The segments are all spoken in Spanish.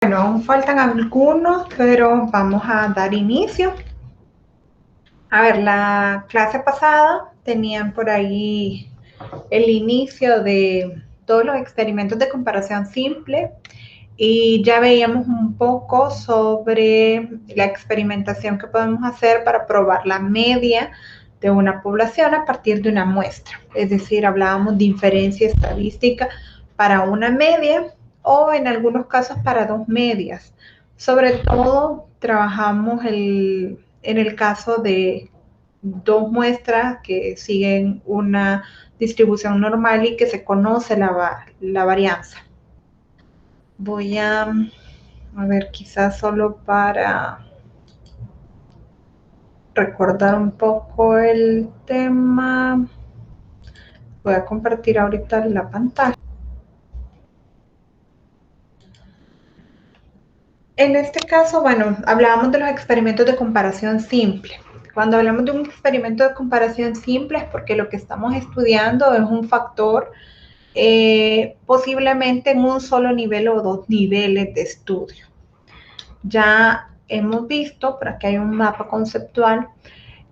Bueno, aún faltan algunos, pero vamos a dar inicio. A ver, la clase pasada tenían por ahí el inicio de todos los experimentos de comparación simple y ya veíamos un poco sobre la experimentación que podemos hacer para probar la media de una población a partir de una muestra. Es decir, hablábamos de inferencia estadística para una media o en algunos casos para dos medias. Sobre todo trabajamos en el caso de dos muestras que siguen una distribución normal y que se conoce la varianza. Voy a ver, quizás solo para recordar un poco el tema, voy a compartir ahorita la pantalla. En este caso, bueno, hablábamos de los experimentos de comparación simple. Cuando hablamos de un experimento de comparación simple es porque lo que estamos estudiando es un factor posiblemente en un solo nivel o dos niveles de estudio. Ya hemos visto, por aquí hay un mapa conceptual,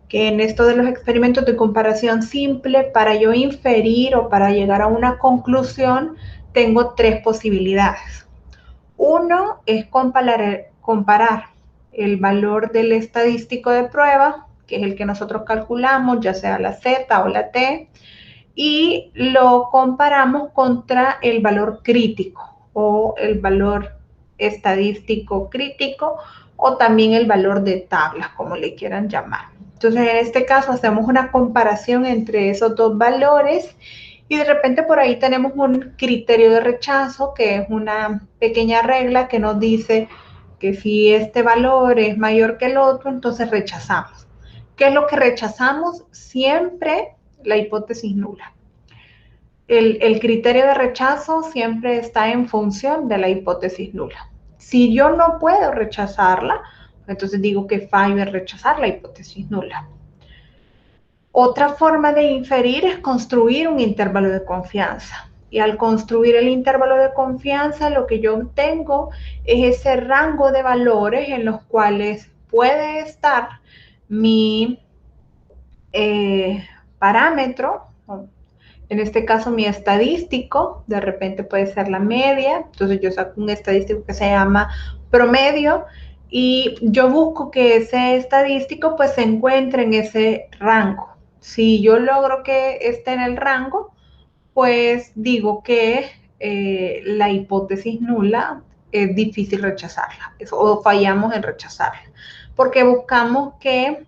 que en esto de los experimentos de comparación simple, para yo inferir o para llegar a una conclusión, tengo tres posibilidades. Uno es comparar el valor del estadístico de prueba, que es el que nosotros calculamos, ya sea la Z o la T, y lo comparamos contra el valor crítico o el valor estadístico crítico o también el valor de tablas, como le quieran llamar. Entonces, en este caso hacemos una comparación entre esos dos valores y de repente por ahí tenemos un criterio de rechazo, que es una pequeña regla que nos dice que si este valor es mayor que el otro, entonces rechazamos. ¿Qué es lo que rechazamos? Siempre la hipótesis nula. El criterio de rechazo siempre está en función de la hipótesis nula. Si yo no puedo rechazarla, entonces digo que fallo en rechazar la hipótesis nula. Otra forma de inferir es construir un intervalo de confianza. Y al construir el intervalo de confianza, lo que yo obtengo es ese rango de valores en los cuales puede estar mi parámetro, en este caso mi estadístico, de repente puede ser la media, entonces yo saco un estadístico que se llama promedio y yo busco que ese estadístico pues se encuentre en ese rango. Si yo logro que esté en el rango, pues digo que la hipótesis nula es difícil rechazarla o fallamos en rechazarla, porque buscamos que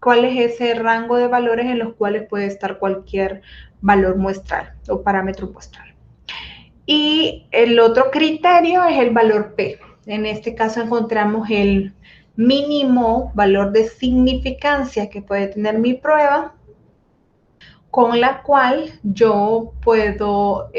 cuál es ese rango de valores en los cuales puede estar cualquier valor muestral o parámetro muestral. Y el otro criterio es el valor P. En este caso encontramos el mínimo valor de significancia que puede tener mi prueba, con la cual yo puedo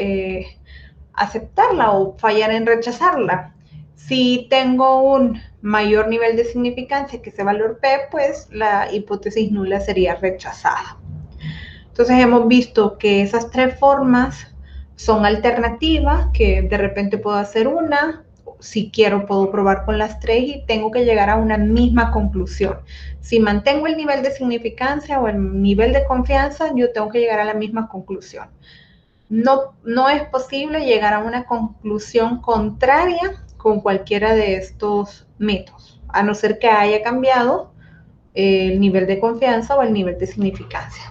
aceptarla o fallar en rechazarla. Si tengo un mayor nivel de significancia que ese valor P, pues la hipótesis nula sería rechazada. Entonces hemos visto que esas tres formas son alternativas, que de repente puedo hacer una, si quiero puedo probar con las tres y tengo que llegar a una misma conclusión. Si mantengo el nivel de significancia o el nivel de confianza, yo tengo que llegar a la misma conclusión. No es posible llegar a una conclusión contraria con cualquiera de estos métodos, a no ser que haya cambiado el nivel de confianza o el nivel de significancia.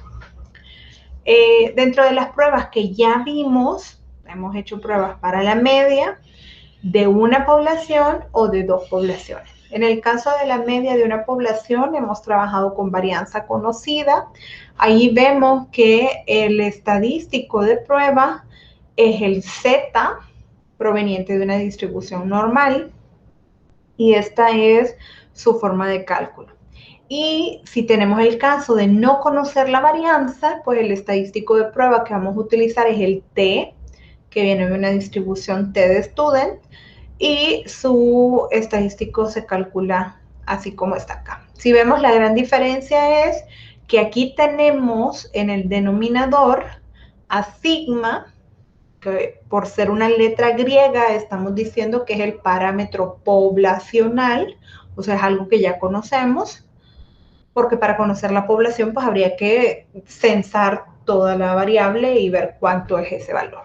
Dentro de las pruebas que ya vimos, hemos hecho pruebas para la media de una población o de dos poblaciones. En el caso de la media de una población, hemos trabajado con varianza conocida. Ahí vemos que el estadístico de prueba es el Z, proveniente de una distribución normal, y esta es su forma de cálculo. Y si tenemos el caso de no conocer la varianza, pues el estadístico de prueba que vamos a utilizar es el T, que viene de una distribución T de student, y su estadístico se calcula así como está acá. Si vemos, la gran diferencia es que aquí tenemos en el denominador a sigma, que por ser una letra griega estamos diciendo que es el parámetro poblacional, o sea, es algo que ya conocemos, porque para conocer la población pues habría que censar toda la variable y ver cuánto es ese valor.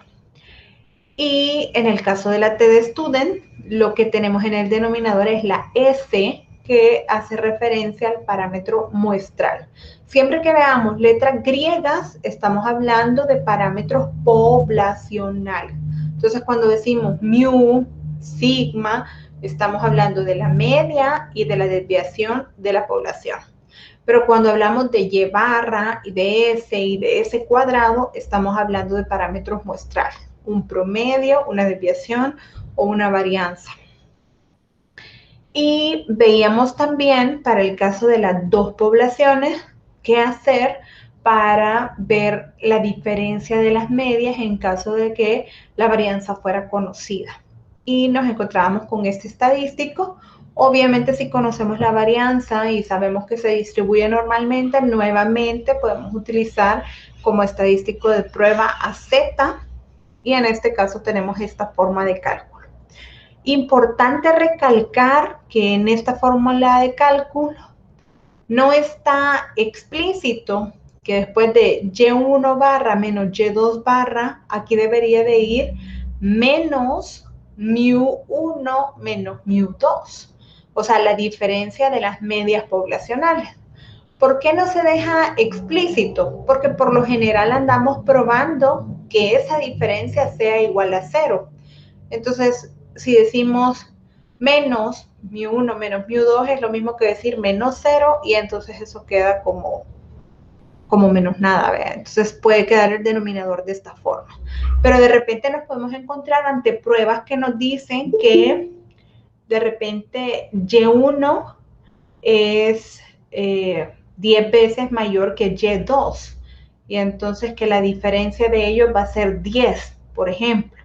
Y en el caso de la T de student, lo que tenemos en el denominador es la S, que hace referencia al parámetro muestral. Siempre que veamos letras griegas, estamos hablando de parámetros poblacionales. Entonces, cuando decimos mu, sigma, estamos hablando de la media y de la desviación de la población. Pero cuando hablamos de y barra y de S y de S cuadrado, estamos hablando de parámetros muestrales, un promedio, una desviación o una varianza. Y veíamos también para el caso de las dos poblaciones qué hacer para ver la diferencia de las medias en caso de que la varianza fuera conocida. Y nos encontrábamos con este estadístico. Obviamente, si conocemos la varianza y sabemos que se distribuye normalmente, nuevamente podemos utilizar como estadístico de prueba a Z, y en este caso tenemos esta forma de cálculo. Importante recalcar que en esta fórmula de cálculo no está explícito que después de Y1 barra menos Y2 barra, aquí debería de ir menos mu1 menos mu2. O sea, la diferencia de las medias poblacionales. ¿Por qué no se deja explícito? Porque por lo general andamos probando que esa diferencia sea igual a 0. Entonces, si decimos menos mu1 menos mu2 es lo mismo que decir menos 0, y entonces eso queda como menos nada, ¿verdad? Entonces puede quedar el denominador de esta forma. Pero de repente nos podemos encontrar ante pruebas que nos dicen que de repente Y1 es 10 veces mayor que Y2, y entonces que la diferencia de ellos va a ser 10, por ejemplo.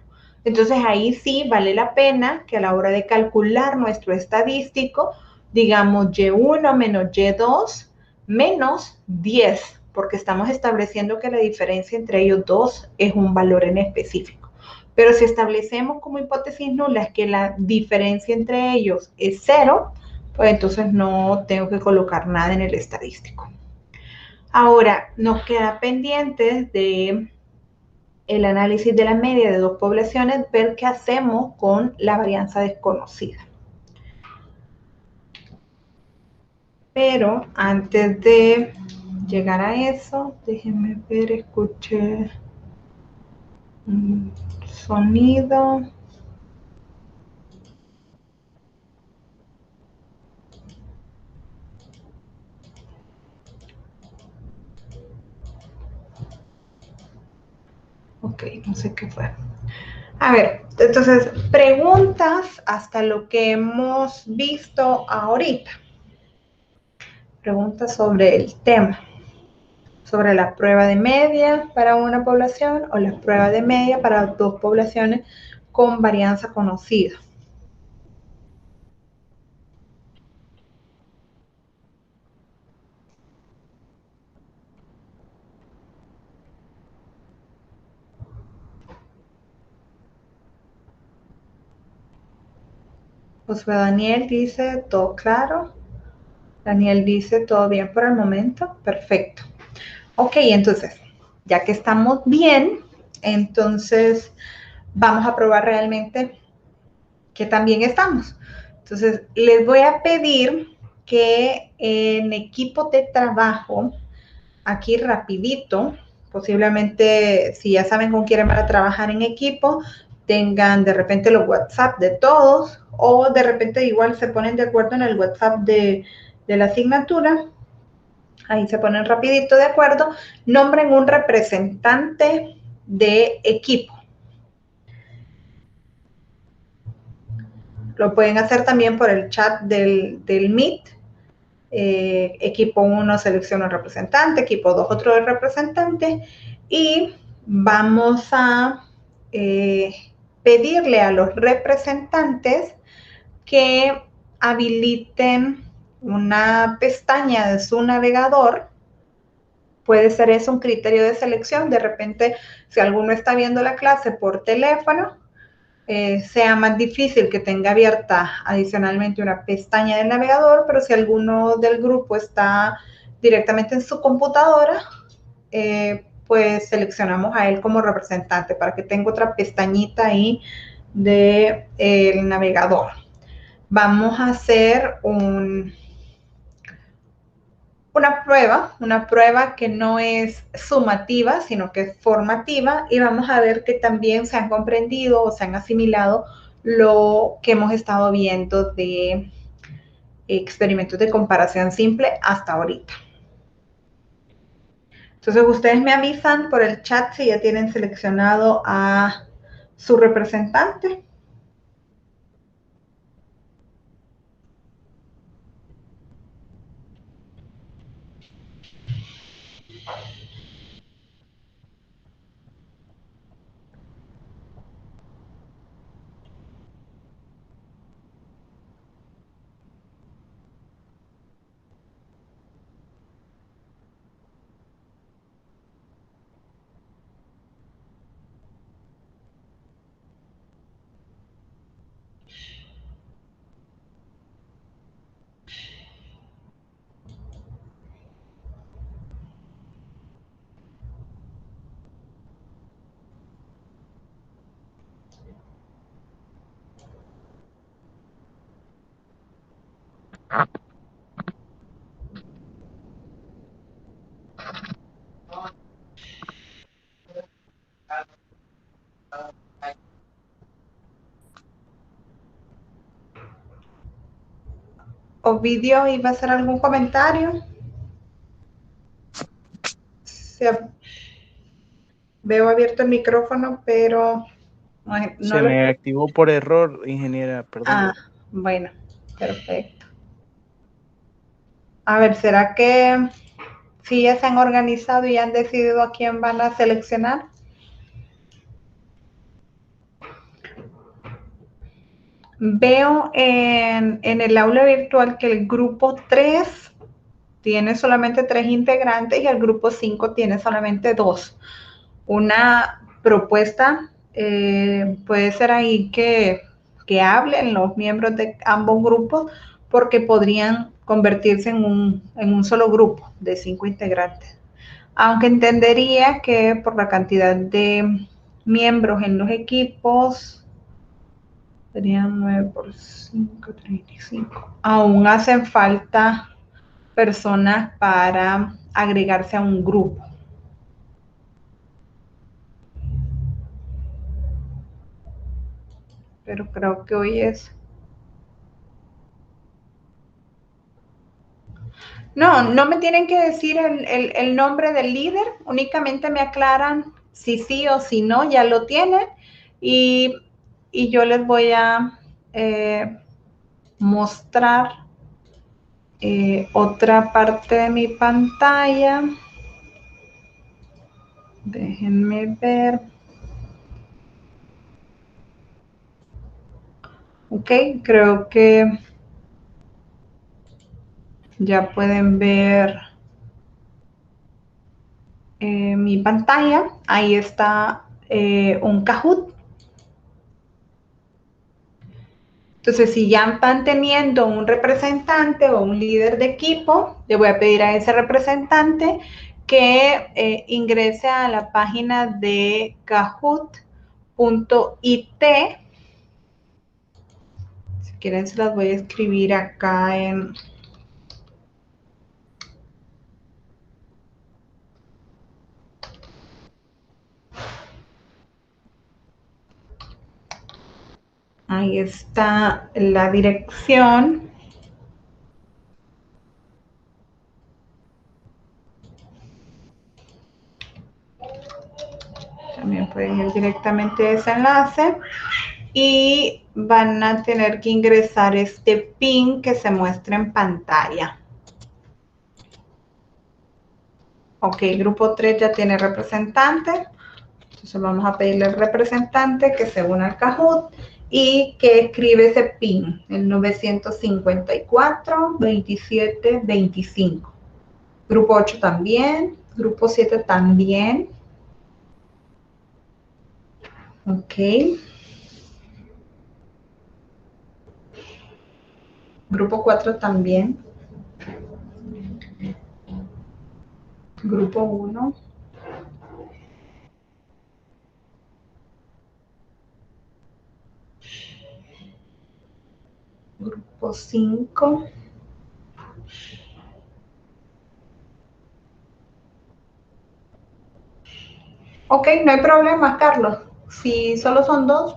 Entonces ahí sí vale la pena que a la hora de calcular nuestro estadístico digamos Y1 menos Y2 menos 10, porque estamos estableciendo que la diferencia entre ellos dos es un valor en específico. Pero si establecemos como hipótesis nula que la diferencia entre ellos es 0, pues entonces no tengo que colocar nada en el estadístico. Ahora, nos queda pendiente de el análisis de la media de dos poblaciones, ver qué hacemos con la varianza desconocida. Pero antes de llegar a eso, déjenme ver, escuché un sonido. Ok, no sé qué fue. A ver, entonces, preguntas hasta lo que hemos visto ahorita. Preguntas sobre el tema, sobre la prueba de media para una población o la prueba de media para dos poblaciones con varianza conocida. Josué Daniel dice, todo claro. Daniel dice, todo bien por el momento. Perfecto. Ok, entonces, ya que estamos bien, entonces vamos a probar realmente que también estamos. Entonces, les voy a pedir que en equipo de trabajo, aquí rapidito, posiblemente si ya saben con quién van a trabajar en equipo, tengan de repente los WhatsApp de todos, o de repente igual se ponen de acuerdo en el WhatsApp de la asignatura. Ahí se ponen rapidito de acuerdo, nombren un representante de equipo. Lo pueden hacer también por el chat del Meet. Equipo 1 selecciona un representante, equipo 2 otro representante, y vamos a pedirle a los representantes que habiliten una pestaña de su navegador puede ser eso un criterio de selección. De repente, si alguno está viendo la clase por teléfono, sea más difícil que tenga abierta adicionalmente una pestaña del navegador, pero si alguno del grupo está directamente en su computadora, pues seleccionamos a él como representante para que tenga otra pestañita ahí del navegador. Vamos a hacer una prueba que no es sumativa, sino que es formativa, y vamos a ver que también se han comprendido o se han asimilado lo que hemos estado viendo de experimentos de comparación simple hasta ahorita. Entonces ustedes me avisan por el chat si ya tienen seleccionado a su representante. Ovidio, ¿iba a hacer algún comentario? Veo abierto el micrófono, pero no Se me activó por error, ingeniera, perdón. Ah, bueno, perfecto. A ver, ¿será que sí ya se han organizado y han decidido a quién van a seleccionar? Veo en el aula virtual que el grupo 3 tiene solamente 3 integrantes y el grupo 5 tiene solamente 2. Una propuesta puede ser ahí que hablen los miembros de ambos grupos, porque podrían convertirse en un solo grupo de 5 integrantes. Aunque entendería que por la cantidad de miembros en los equipos, serían 9 por 5, 35. Aún hacen falta personas para agregarse a un grupo. Pero creo que hoy es... No me tienen que decir el nombre del líder, únicamente me aclaran si sí o si no, ya lo tienen, y yo les voy a mostrar otra parte de mi pantalla. Déjenme ver. Ok, creo que ya pueden ver mi pantalla. Ahí está un Kahoot. Entonces, si ya están teniendo un representante o un líder de equipo, le voy a pedir a ese representante que ingrese a la página de kahoot.it. Si quieren, se las voy a escribir acá en... Ahí está la dirección. También pueden ir directamente a ese enlace y van a tener que ingresar este pin que se muestra en pantalla. Ok, grupo 3 ya tiene representante. Entonces vamos a pedirle al representante que se una al Kahoot y que escribe ese PIN, el 954 27 25. Grupo 8 también. Grupo 7 también. Ok. Grupo 4 también. Grupo 1. Grupo 5. Ok, no hay problema, Carlos. Si solo son 2,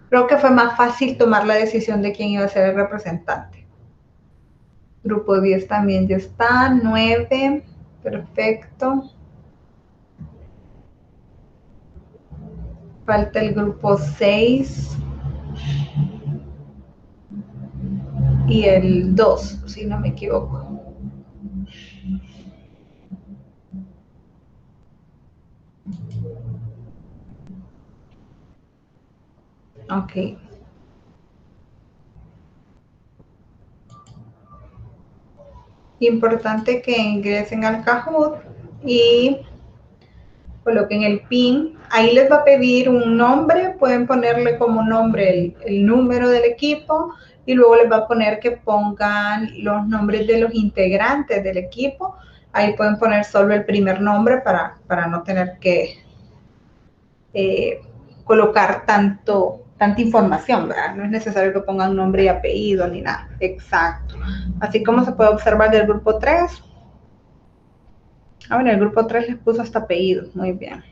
creo que fue más fácil tomar la decisión de quién iba a ser el representante. Grupo 10 también ya está. 9. Perfecto. Falta el grupo 6 y el 2, si no me equivoco. Ok. Importante que ingresen al Kahoot y coloquen el PIN. Ahí les va a pedir un nombre, pueden ponerle como nombre el número del equipo y luego les va a poner que pongan los nombres de los integrantes del equipo. Ahí pueden poner solo el primer nombre para no tener que colocar tanta información, ¿verdad? No es necesario que pongan nombre y apellido ni nada. Exacto. Así como se puede observar del grupo 3. Bueno, el grupo 3 les puso hasta apellido. Muy bien.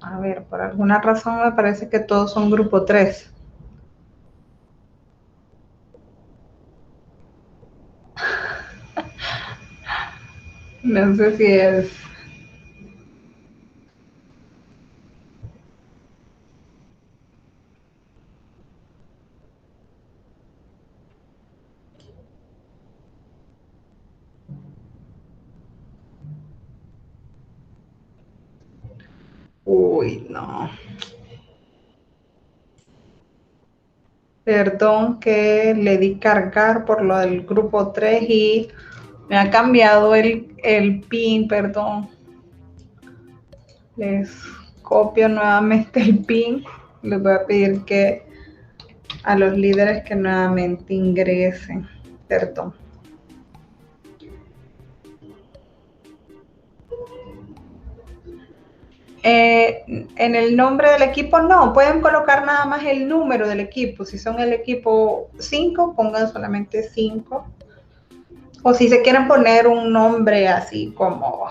A ver, por alguna razón me parece que todos son grupo 3. No sé si es... Uy, no. Perdón que le di cargar por lo del grupo 3 y me ha cambiado el PIN, perdón. Les copio nuevamente el PIN. Les voy a pedir que a los líderes que nuevamente ingresen. Perdón. En el nombre del equipo no, pueden colocar nada más el número del equipo. Si son el equipo 5, pongan solamente 5. O si se quieren poner un nombre así como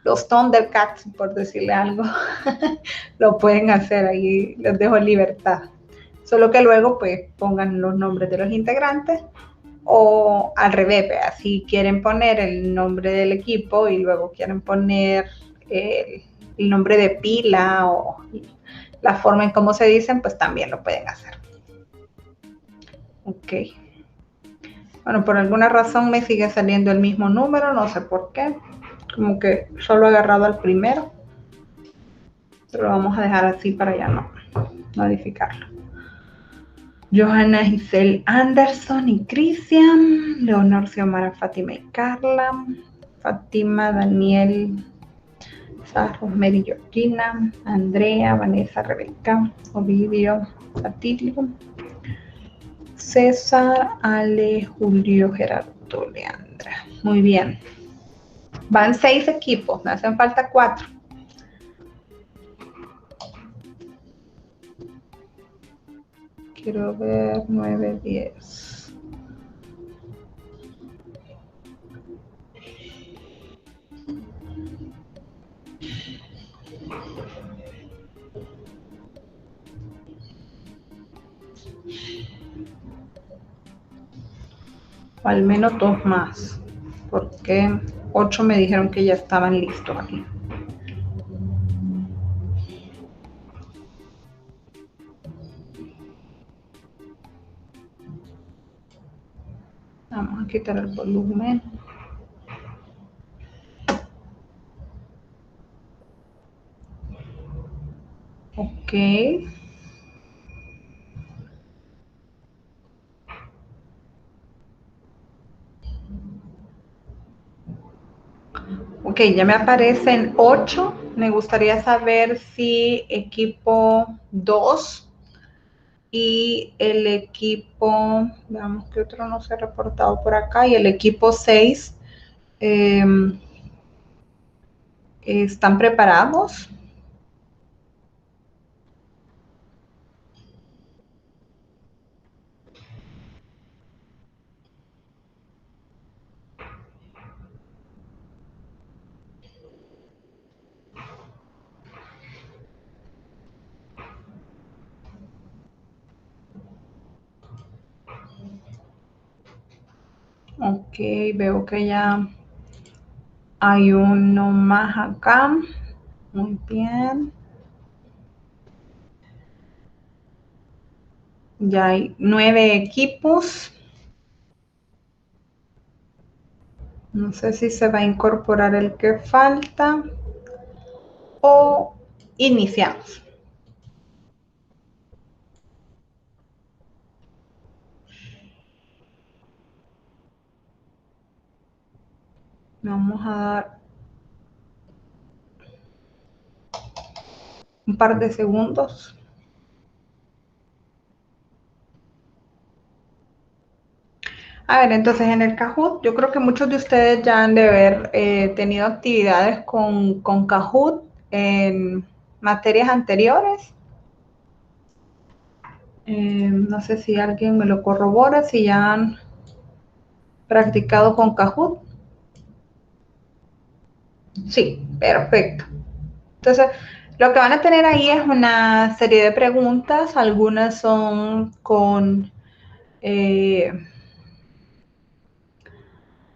los Thundercats, por decirle algo, lo pueden hacer, ahí les dejo libertad. Solo que luego pues pongan los nombres de los integrantes o al revés, si quieren poner el nombre del equipo y luego quieren poner el nombre de pila o la forma en cómo se dicen, pues también lo pueden hacer. Ok. Bueno, por alguna razón me sigue saliendo el mismo número, no sé por qué. Como que solo he agarrado al primero. Pero lo vamos a dejar así para ya no modificarlo. Johanna Giselle Anderson y Cristian, Leonor Xiomara, Fátima y Carla, Fátima, Daniel, Sara, Rosemary, Georgina, Andrea, Vanessa, Rebeca, Ovidio, Atilio, César, Ale, Julio, Gerardo, Leandra. Muy bien. Van 6 equipos, me hacen falta 4. Quiero ver 9, 10. O al menos 2 más, porque 8 me dijeron que ya estaban listos aquí. Vamos a quitar el volumen. Ok. Ok, ya me aparecen 8. Me gustaría saber si equipo 2 y el equipo, veamos qué otro no se ha reportado por acá, y el equipo 6 eh, están preparados. Ok, veo que ya hay uno más acá. Muy bien. Ya hay 9 equipos. No sé si se va a incorporar el que falta o iniciamos. Vamos a dar un par de segundos. A ver, entonces en el Kahoot, yo creo que muchos de ustedes ya han de haber tenido actividades con Kahoot en materias anteriores. No sé si alguien me lo corrobora, si ya han practicado con Kahoot. Sí, perfecto. Entonces, lo que van a tener ahí es una serie de preguntas. Algunas eh,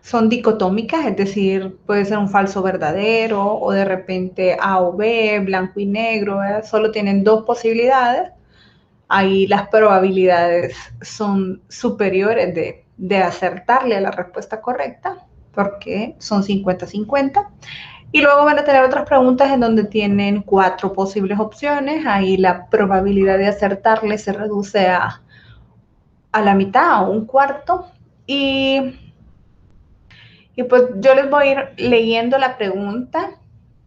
son dicotómicas, es decir, puede ser un falso verdadero o de repente A o B, blanco y negro, ¿verdad? Solo tienen dos posibilidades. Ahí las probabilidades son superiores de acertarle a la respuesta correcta porque son 50-50. Y luego van a tener otras preguntas en donde tienen 4 posibles opciones. Ahí la probabilidad de acertarle se reduce a la mitad o un cuarto. Y pues yo les voy a ir leyendo la pregunta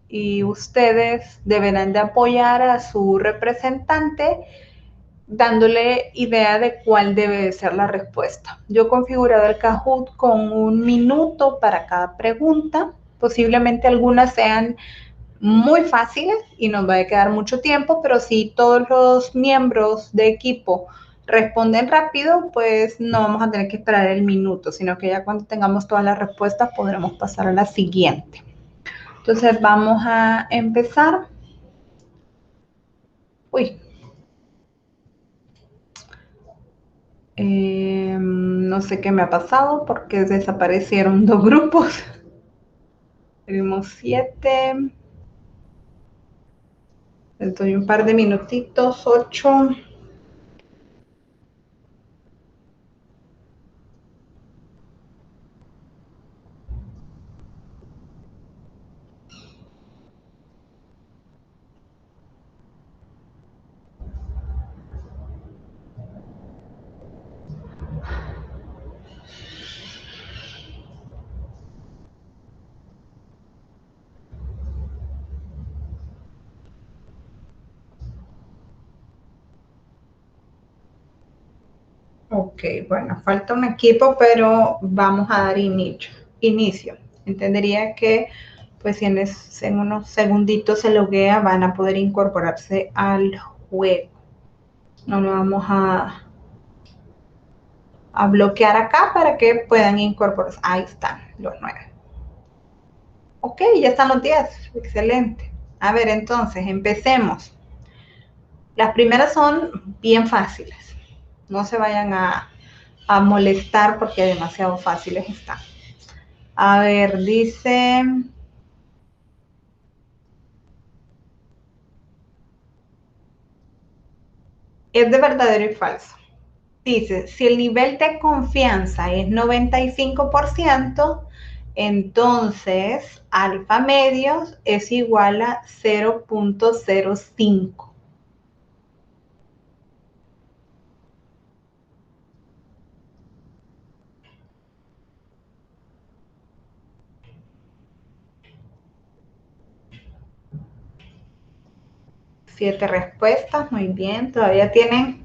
y ustedes deberán de apoyar a su representante dándole idea de cuál debe de ser la respuesta. Yo he configurado el Kahoot con 1 minuto para cada pregunta. Posiblemente algunas sean muy fáciles y nos va a quedar mucho tiempo, pero si todos los miembros de equipo responden rápido, pues no vamos a tener que esperar el minuto, sino que ya cuando tengamos todas las respuestas podremos pasar a la siguiente. Entonces vamos a empezar. Uy. No sé qué me ha pasado porque desaparecieron 2 grupos. Tenemos 7. Les doy un par de minutitos, 8. Ok, bueno, falta un equipo, pero vamos a dar inicio. Entendería que, pues, si en unos segunditos se loguea, van a poder incorporarse al juego. No lo vamos a bloquear acá para que puedan incorporarse. Ahí están los 9. Ok, ya están los 10. Excelente. A ver, entonces, empecemos. Las primeras son bien fáciles. No se vayan a molestar porque demasiado fáciles están. A ver, dice, es de verdadero y falso. Dice, si el nivel de confianza es 95%, entonces alfa medios es igual a 0.05. 7 respuestas, muy bien. Todavía tienen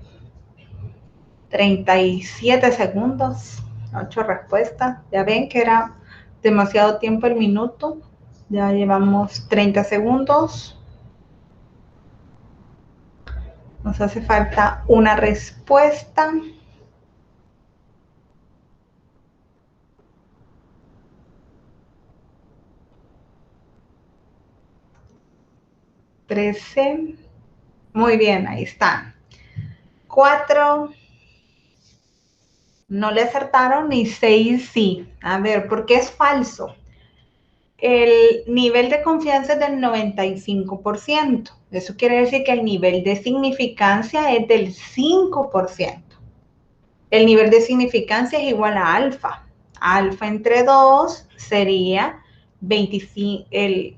37 segundos, 8 respuestas. Ya ven que era demasiado tiempo el minuto. Ya llevamos 30 segundos. Nos hace falta una respuesta. $13. Muy bien, ahí está. 4 no le acertaron y 6 sí. A ver, ¿por qué es falso? El nivel de confianza es del 95%. Eso quiere decir que el nivel de significancia es del 5%. El nivel de significancia es igual a alfa. Alfa entre 2 sería 25, el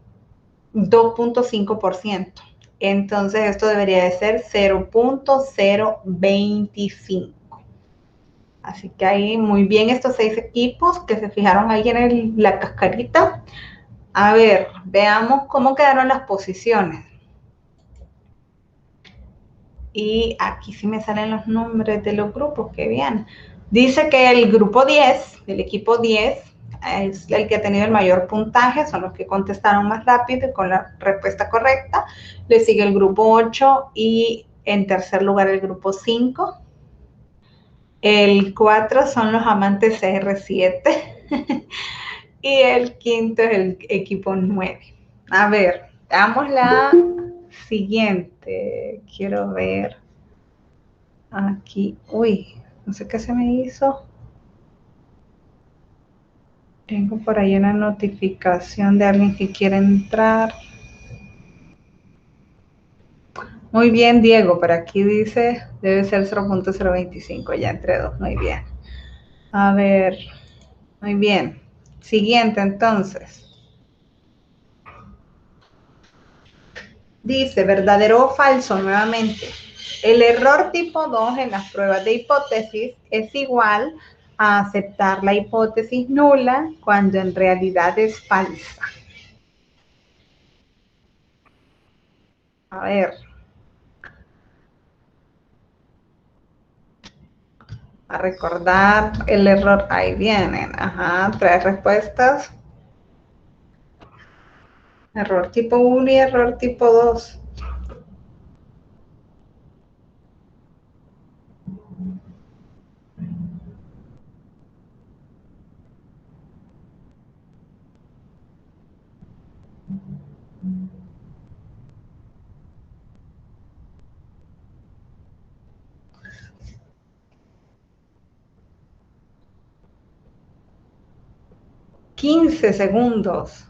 2.5%. Entonces esto debería de ser 0.025. Así que ahí muy bien estos 6 equipos que se fijaron ahí en la cascarita. A ver, veamos cómo quedaron las posiciones. Y aquí sí me salen los nombres de los grupos, qué bien. Dice que el grupo 10, el equipo 10, es el que ha tenido el mayor puntaje, son los que contestaron más rápido y con la respuesta correcta. Le sigue el grupo 8 y en tercer lugar el grupo 5. El 4 son los amantes CR7 y el quinto es el equipo 9. A ver, damos la siguiente. Quiero ver aquí. Uy, no sé qué se me hizo. Tengo por ahí una notificación de alguien que quiere entrar. Muy bien, Diego, por aquí dice, debe ser 0.025, ya entre dos, muy bien. A ver, muy bien. Siguiente, entonces. Dice, verdadero o falso, nuevamente. El error tipo 2 en las pruebas de hipótesis es igual a aceptar la hipótesis nula cuando en realidad es falsa. A ver. A recordar el error. Ahí vienen. Ajá, 3 respuestas. Error tipo 1 y error tipo 2. $15 segundos.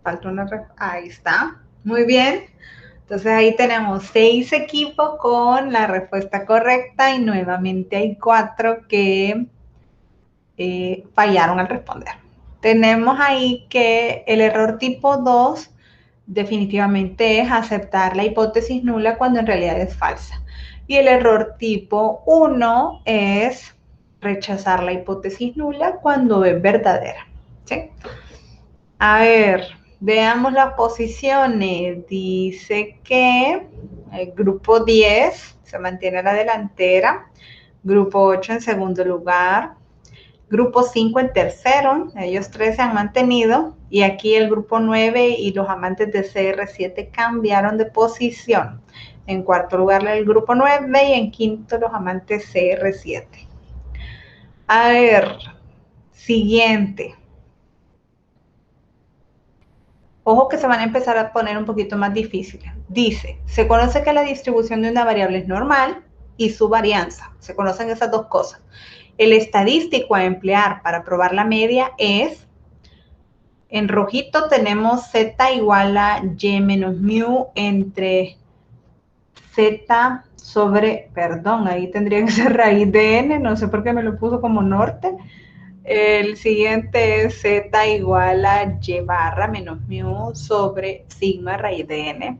Falta una respuesta. Ahí está. Muy bien. Entonces ahí tenemos 6 equipos con la respuesta correcta y nuevamente hay 4 que fallaron al responder. Tenemos ahí que el error tipo 2 definitivamente es aceptar la hipótesis nula cuando en realidad es falsa. Y el error tipo 1 es rechazar la hipótesis nula cuando es verdadera. ¿Sí? A ver, veamos las posiciones. Dice que el grupo 10 se mantiene a la delantera, grupo 8 en segundo lugar, grupo 5 en tercero, ellos 3 se han mantenido, y aquí el grupo 9 y los amantes de CR7 cambiaron de posición. En cuarto lugar el grupo 9 y en quinto los amantes CR7. A ver, siguiente. Ojo que se van a empezar a poner un poquito más difíciles. Dice, se conoce que la distribución de una variable es normal y su varianza. Se conocen esas dos cosas. El estadístico a emplear para probar la media es, en rojito tenemos z igual a y menos mu entre z sobre, perdón, ahí tendría que ser raíz de n, no sé por qué me lo puso como norte. El siguiente es z igual a y barra menos mu sobre sigma raíz de n.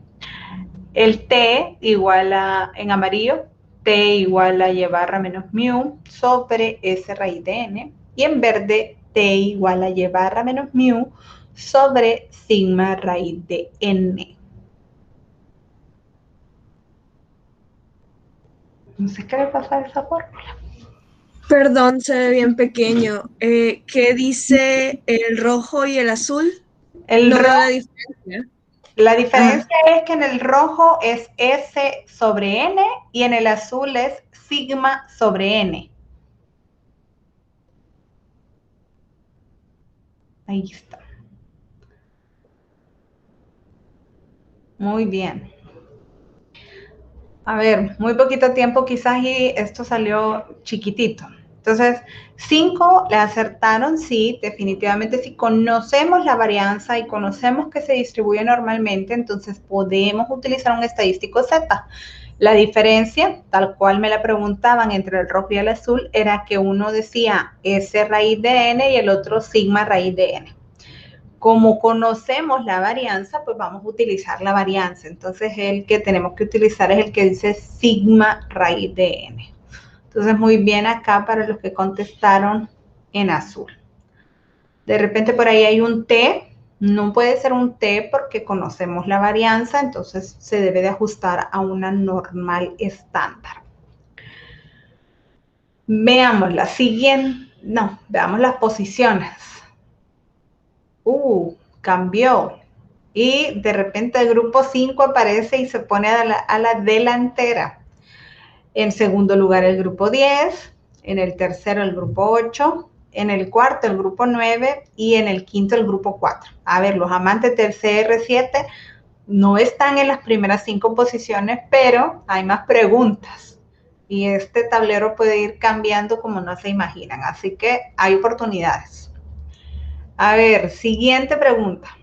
El t igual a, en amarillo, t igual a y barra menos mu sobre s raíz de n. Y en verde, t igual a y barra menos mu sobre sigma raíz de n. No sé qué le pasa a esa fórmula. Perdón, se ve bien pequeño. ¿Qué dice el rojo y el azul? No veo la diferencia. La diferencia es que en el rojo es S sobre N y en el azul es sigma sobre N. Ahí está. Muy bien. A ver, muy poquito tiempo quizás y esto salió chiquitito. Entonces, 5 le acertaron, sí, definitivamente si conocemos la varianza y conocemos que se distribuye normalmente, entonces podemos utilizar un estadístico Z. La diferencia, tal cual me la preguntaban entre el rojo y el azul, era que uno decía S raíz de N y el otro sigma raíz de N. Como conocemos la varianza, pues vamos a utilizar la varianza. Entonces, el que tenemos que utilizar es el que dice sigma raíz de n. Entonces, muy bien acá para los que contestaron en azul. De repente por ahí hay un T. No puede ser un T porque conocemos la varianza, entonces se debe de ajustar a una normal estándar. Veamos la siguiente. No, veamos las posiciones. Cambió. Y de repente el grupo 5 aparece y se pone a la delantera. En segundo lugar el grupo 10, en el tercero el grupo 8, en el cuarto el grupo 9 y en el quinto el grupo 4. A ver, los amantes del CR7 no están en las primeras 5 posiciones, pero hay más preguntas. Y este tablero puede ir cambiando como no se imaginan. Así que hay oportunidades. A ver, siguiente pregunta.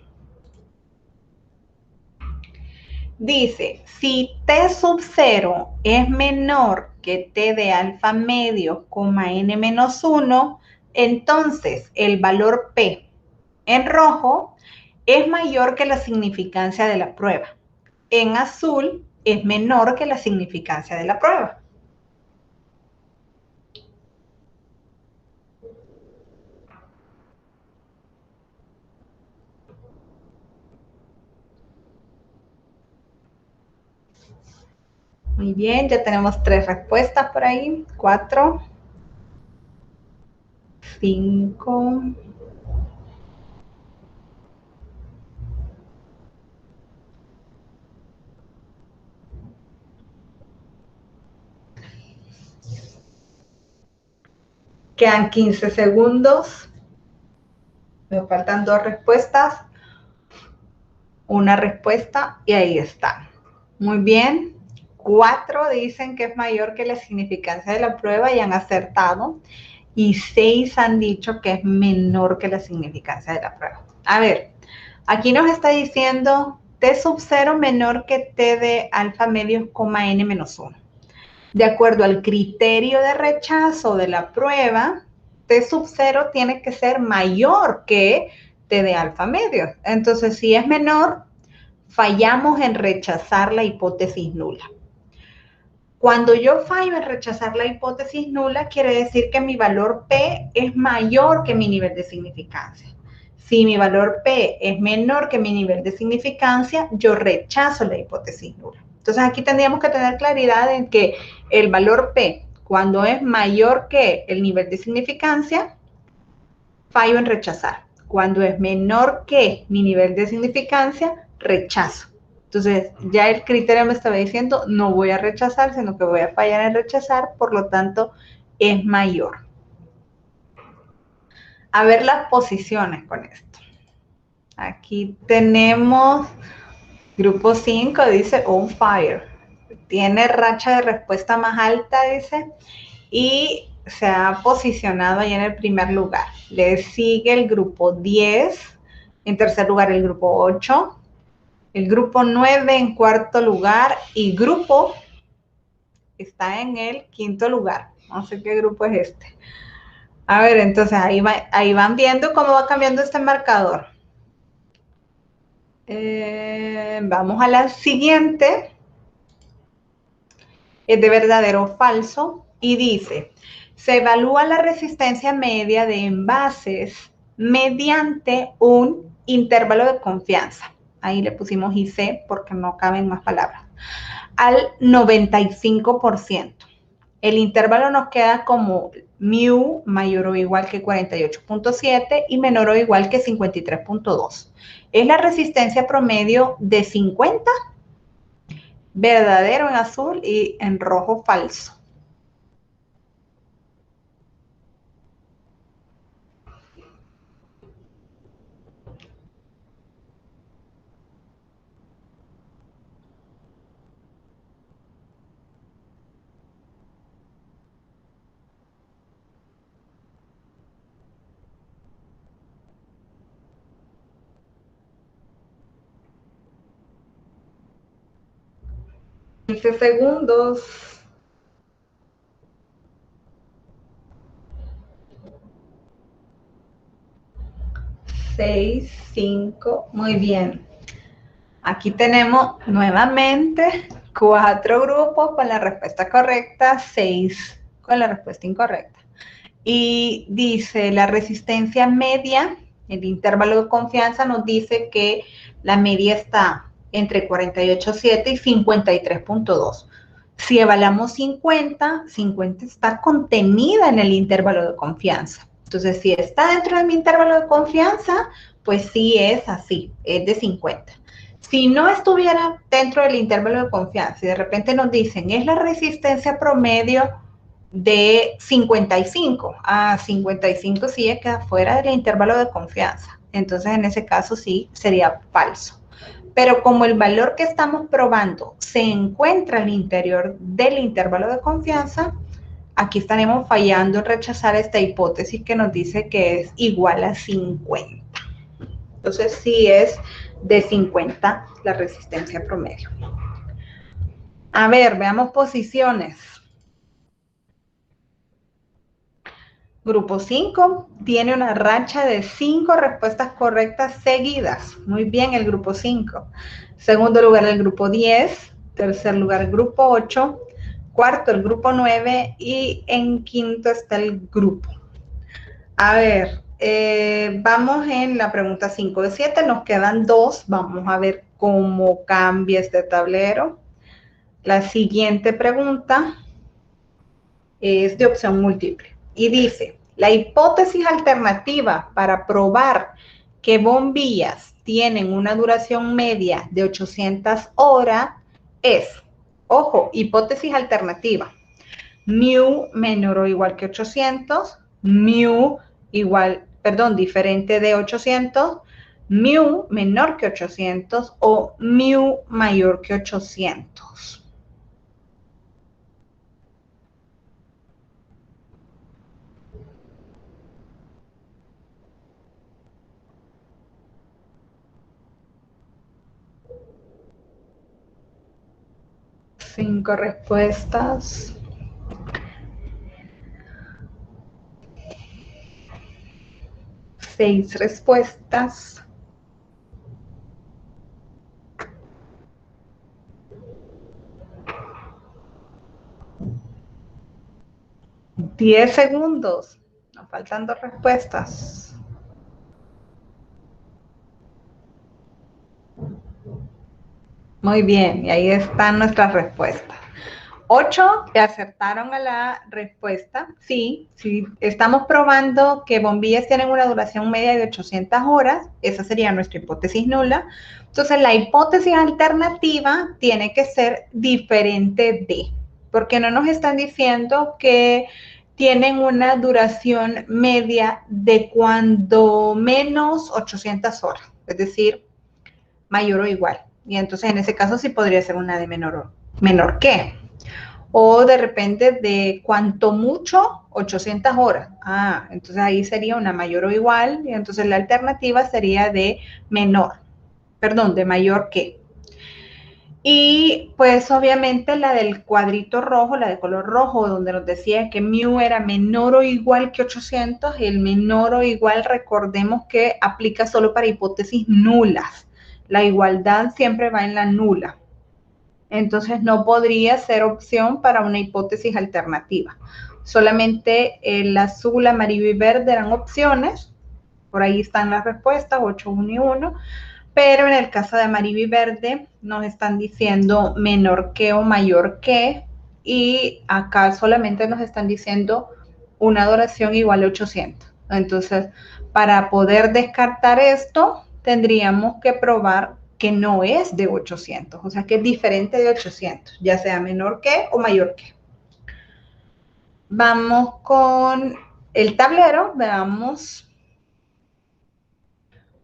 Dice, si T sub 0 es menor que T de alfa medio, n menos 1, entonces el valor P en rojo es mayor que la significancia de la prueba. En azul es menor que la significancia de la prueba. Muy bien, ya tenemos 3 respuestas por ahí. 4, 5, 6. Quedan 15 segundos. Me faltan 2 respuestas. Una respuesta y ahí está. Muy bien. 4 dicen que es mayor que la significancia de la prueba y han acertado. Y 6 han dicho que es menor que la significancia de la prueba. A ver, aquí nos está diciendo T sub 0 menor que T de alfa medio, n menos 1. De acuerdo al criterio de rechazo de la prueba, T sub 0 tiene que ser mayor que T de alfa medio. Entonces, si es menor, fallamos en rechazar la hipótesis nula. Cuando yo fallo en rechazar la hipótesis nula, quiere decir que mi valor P es mayor que mi nivel de significancia. Si mi valor P es menor que mi nivel de significancia, yo rechazo la hipótesis nula. Entonces, aquí tendríamos que tener claridad en que el valor P, cuando es mayor que el nivel de significancia, fallo en rechazar. Cuando es menor que mi nivel de significancia, rechazo. Entonces, ya el criterio me estaba diciendo, no voy a rechazar, sino que voy a fallar en rechazar, por lo tanto, es mayor. A ver las posiciones con esto. Aquí tenemos grupo 5, dice on fire. Tiene racha de respuesta más alta, dice, y se ha posicionado ahí en el primer lugar. Le sigue el grupo 10, en tercer lugar el grupo 8, el grupo 9 en cuarto lugar y grupo está en el quinto lugar. No sé qué grupo es este. A ver, entonces ahí van viendo cómo va cambiando este marcador. Vamos a la siguiente. Es de verdadero o falso y dice, se evalúa la resistencia media de envases mediante un intervalo de confianza. Ahí le pusimos IC porque no caben más palabras. Al 95%. El intervalo nos queda como mu mayor o igual que 48.7 y menor o igual que 53.2. Es la resistencia promedio de 50, verdadero en azul y en rojo falso. Segundos. 6, 5, muy bien. Aquí tenemos nuevamente 4 grupos con la respuesta correcta, 6 con la respuesta incorrecta. Y dice la resistencia media, el intervalo de confianza nos dice que la media está entre 48.7 y 53.2. Si evaluamos 50, 50 está contenida en el intervalo de confianza. Entonces, si está dentro de mi intervalo de confianza, pues sí es así, es de 50. Si no estuviera dentro del intervalo de confianza y de repente nos dicen, es la resistencia promedio de 55. 55 sí queda fuera del intervalo de confianza. Entonces, en ese caso sí sería falso. Pero como el valor que estamos probando se encuentra al interior del intervalo de confianza, aquí estaremos fallando en rechazar esta hipótesis que nos dice que es igual a 50. Entonces, sí es de 50 la resistencia promedio. A ver, veamos posiciones. Grupo 5 tiene una racha de 5 respuestas correctas seguidas. Muy bien el grupo 5. Segundo lugar el grupo 10. Tercer lugar el grupo 8. Cuarto el grupo 9. Y en quinto está el grupo. A ver, vamos en la pregunta 5 de 7. Nos quedan 2. Vamos a ver cómo cambia este tablero. La siguiente pregunta es de opción múltiple. Y dice, la hipótesis alternativa para probar que bombillas tienen una duración media de 800 horas es, ojo, hipótesis alternativa, mu menor o igual que 800, mu igual, perdón, diferente de 800, mu menor que 800 o mu mayor que 800. Cinco respuestas. Seis respuestas. 10 segundos. Nos faltan 2 respuestas. Muy bien, y ahí están nuestras respuestas. 8 que acertaron a la respuesta. Sí, estamos probando que bombillas tienen una duración media de 800 horas. Esa sería nuestra hipótesis nula. Entonces, la hipótesis alternativa tiene que ser diferente de, porque no nos están diciendo que tienen una duración media de cuando menos 800 horas, es decir, mayor o igual. Y entonces en ese caso sí podría ser una de menor que. O de repente de cuanto mucho 800 horas. Entonces ahí sería una mayor o igual. Y entonces la alternativa sería de de mayor que. Y pues obviamente la del cuadrito rojo, la de color rojo, donde nos decía que mu era menor o igual que 800, el menor o igual recordemos que aplica solo para hipótesis nulas. La igualdad siempre va en la nula. Entonces no podría ser opción para una hipótesis alternativa. Solamente el azul, amarillo y verde eran opciones, por ahí están las respuestas, 8, 1 y 1. Pero en el caso de amarillo y verde nos están diciendo menor que o mayor que, y acá solamente nos están diciendo una duración igual a 800. Entonces, para poder descartar esto, tendríamos que probar que no es de 800, o sea que es diferente de 800, ya sea menor que o mayor que. Vamos con el tablero, veamos.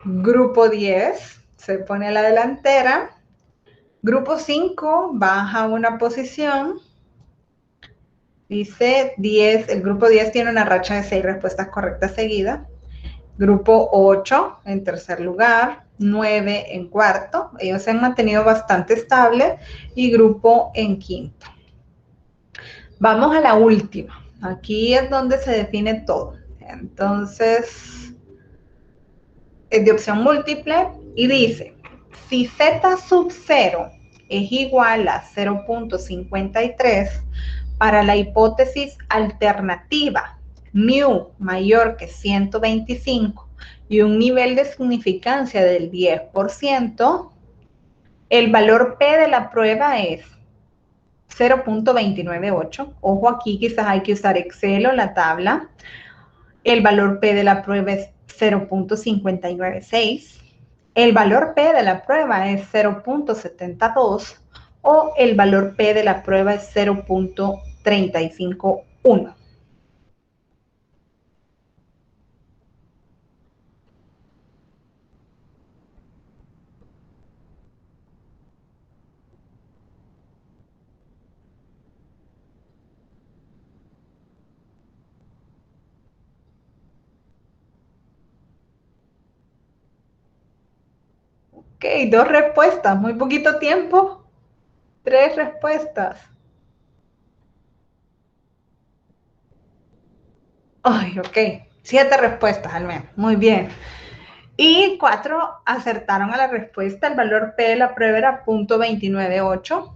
Grupo 10 se pone a la delantera. Grupo 5 baja una posición. Dice 10, el grupo 10 tiene una racha de 6 respuestas correctas seguidas. Grupo 8 en tercer lugar, 9 en cuarto. Ellos se han mantenido bastante estables. Y grupo en quinto. Vamos a la última. Aquí es donde se define todo. Entonces, es de opción múltiple y dice, si z sub 0 es igual a 0.53 para la hipótesis alternativa mu mayor que 125 y un nivel de significancia del 10%, el valor P de la prueba es 0.298. Ojo, aquí quizás hay que usar Excel o la tabla. El valor P de la prueba es 0.596. El valor P de la prueba es 0.72 o el valor P de la prueba es 0.351. Ok, 2 respuestas, muy poquito tiempo. 3 respuestas. Ay, ok, 7 respuestas al menos, muy bien. Y 4 acertaron a la respuesta. El valor P de la prueba era 0.298.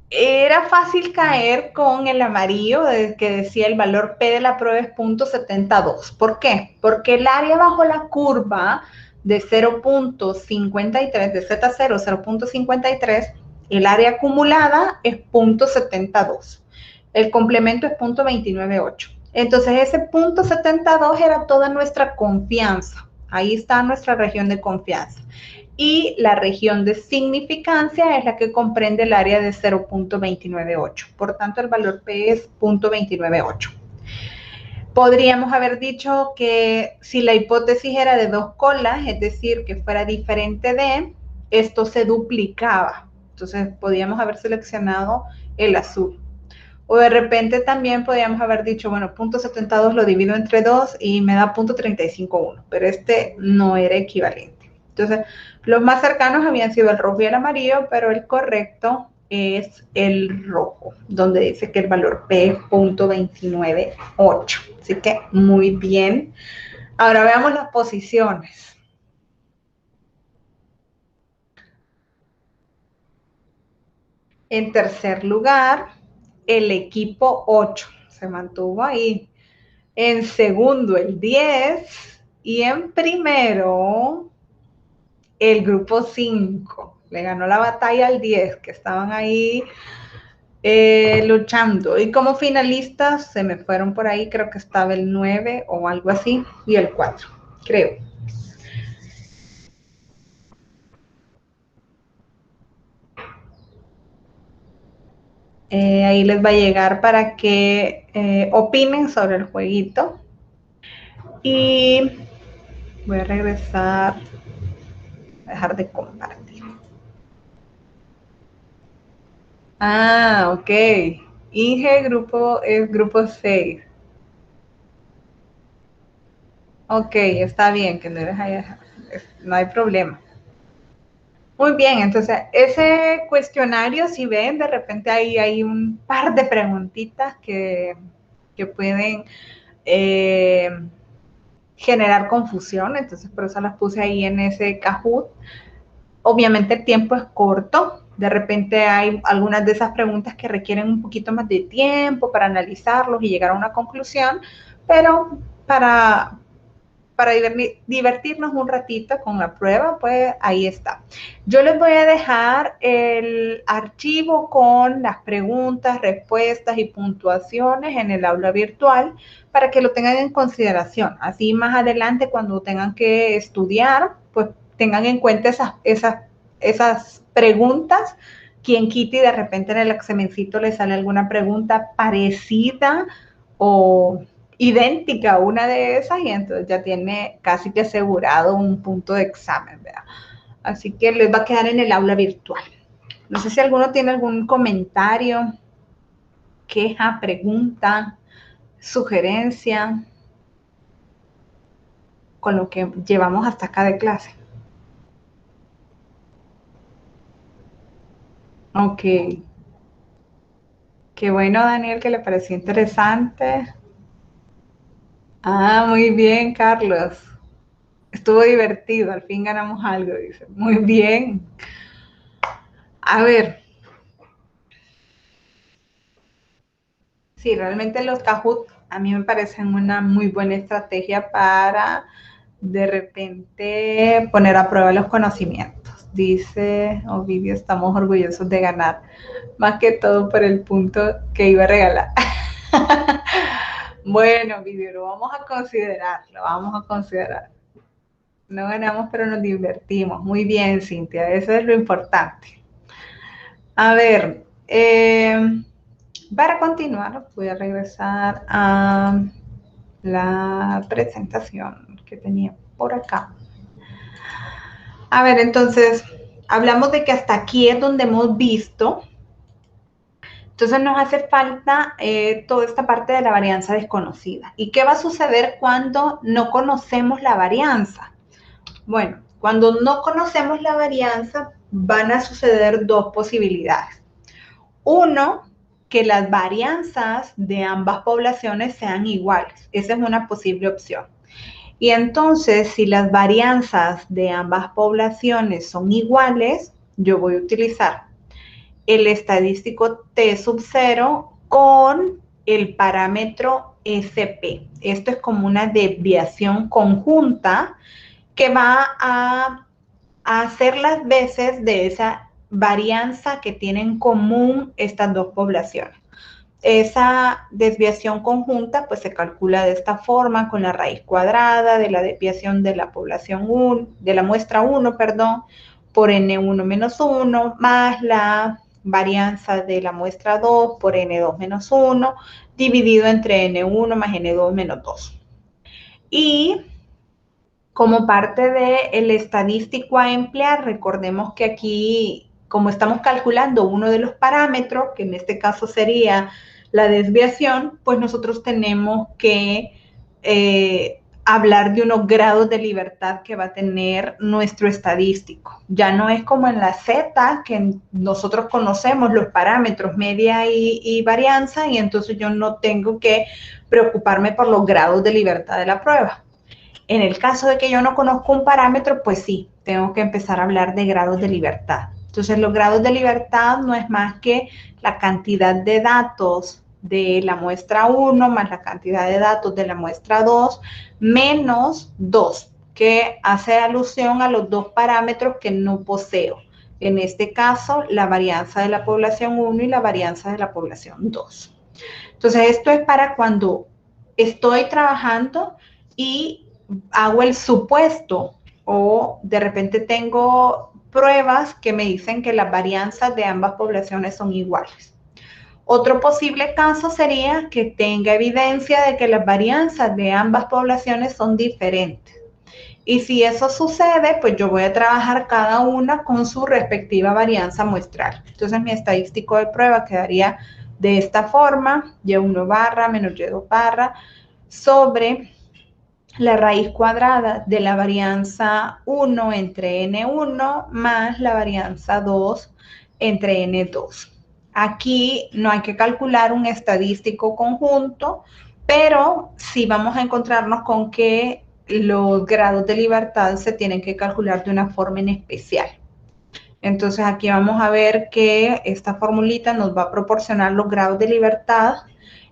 Era fácil caer con el amarillo que decía el valor P de la prueba es 0.72. ¿Por qué? Porque el área bajo la curva de 0.53, de Z0, 0.53, el área acumulada es 0.72. El complemento es 0.298. Entonces ese 0.72 era toda nuestra confianza. Ahí está nuestra región de confianza. Y la región de significancia es la que comprende el área de 0.298. Por tanto, el valor P es 0.298. Podríamos haber dicho que si la hipótesis era de 2 colas, es decir, que fuera diferente de, esto se duplicaba. Entonces, podríamos haber seleccionado el azul. O de repente también podríamos haber dicho, bueno, 0.72 lo divido entre 2 y me da 0.351, pero este no era equivalente. Entonces, los más cercanos habían sido el rojo y el amarillo, pero el correcto es el rojo, donde dice que el valor P es 0.298. Así que muy bien. Ahora veamos las posiciones. En tercer lugar, el equipo 8 se mantuvo ahí. En segundo, el 10. Y en primero, el grupo 5. Le ganó la batalla al 10, que estaban ahí luchando. Y como finalistas se me fueron por ahí, creo que estaba el 9 o algo así, y el 4, creo. Ahí les va a llegar para que opinen sobre el jueguito. Y voy a regresar, a dejar de compartir. Ah, ok. Inge grupo es grupo 6. Ok, está bien, que no eres ahí, no hay problema. Muy bien, entonces ese cuestionario, si ven, de repente ahí hay un par de preguntitas que pueden generar confusión, entonces por eso las puse ahí en ese Kahoot. Obviamente el tiempo es corto, de repente hay algunas de esas preguntas que requieren un poquito más de tiempo para analizarlos y llegar a una conclusión, pero para para divertirnos un ratito con la prueba, pues ahí está. Yo les voy a dejar el archivo con las preguntas, respuestas y puntuaciones en el aula virtual para que lo tengan en consideración. Así más adelante cuando tengan que estudiar, pues tengan en cuenta esas preguntas. Quien quite y de repente en el examencito le sale alguna pregunta parecida o idéntica a una de esas y entonces ya tiene casi que asegurado un punto de examen, ¿verdad? Así que les va a quedar en el aula virtual. No sé si alguno tiene algún comentario, queja, pregunta, sugerencia con lo que llevamos hasta acá de clase. Ok. Qué bueno, Daniel, que le pareció interesante. Ah, muy bien, Carlos. Estuvo divertido, al fin ganamos algo, dice. Muy bien. A ver. Sí, realmente los Kahoot a mí me parecen una muy buena estrategia para de repente poner a prueba los conocimientos. Dice Ovidio, estamos orgullosos de ganar, más que todo por el punto que iba a regalar. Bueno, Ovidio, lo vamos a considerar, No ganamos, pero nos divertimos. Muy bien, Cintia, eso es lo importante. A ver, para continuar, voy a regresar a la presentación que tenía por acá. A ver, entonces, hablamos de que hasta aquí es donde hemos visto. Entonces nos hace falta toda esta parte de la varianza desconocida. ¿Y qué va a suceder cuando no conocemos la varianza? Bueno, cuando no conocemos la varianza, van a suceder dos posibilidades. Uno, que las varianzas de ambas poblaciones sean iguales. Esa es una posible opción. Y entonces, si las varianzas de ambas poblaciones son iguales, yo voy a utilizar el estadístico T sub 0 con el parámetro SP. Esto es como una desviación conjunta que va a hacer las veces de esa varianza que tienen en común estas dos poblaciones. Esa desviación conjunta pues se calcula de esta forma con la raíz cuadrada de la desviación de la población 1, de la muestra 1, perdón, por N1 menos 1 más la varianza de la muestra 2 por N2 menos 1 dividido entre N1 más N2 menos 2. Y como parte del estadístico a emplear, recordemos que aquí, como estamos calculando uno de los parámetros, que en este caso sería la desviación, pues nosotros tenemos que hablar de unos grados de libertad que va a tener nuestro estadístico. Ya no es como en la Z, que nosotros conocemos los parámetros media y varianza, y entonces yo no tengo que preocuparme por los grados de libertad de la prueba. En el caso de que yo no conozco un parámetro, pues sí, tengo que empezar a hablar de grados de libertad. Entonces, los grados de libertad no es más que la cantidad de datos de la muestra 1 más la cantidad de datos de la muestra 2 menos 2, que hace alusión a los dos parámetros que no poseo. En este caso, la varianza de la población 1 y la varianza de la población 2. Entonces, esto es para cuando estoy trabajando y hago el supuesto o de repente tengo pruebas que me dicen que las varianzas de ambas poblaciones son iguales. Otro posible caso sería que tenga evidencia de que las varianzas de ambas poblaciones son diferentes. Y si eso sucede, pues yo voy a trabajar cada una con su respectiva varianza muestral. Entonces mi estadístico de prueba quedaría de esta forma, Y1 barra menos Y2 barra sobre la raíz cuadrada de la varianza 1 entre N1 más la varianza 2 entre N2. Aquí no hay que calcular un estadístico conjunto, pero sí vamos a encontrarnos con que los grados de libertad se tienen que calcular de una forma en especial. Entonces aquí vamos a ver que esta formulita nos va a proporcionar los grados de libertad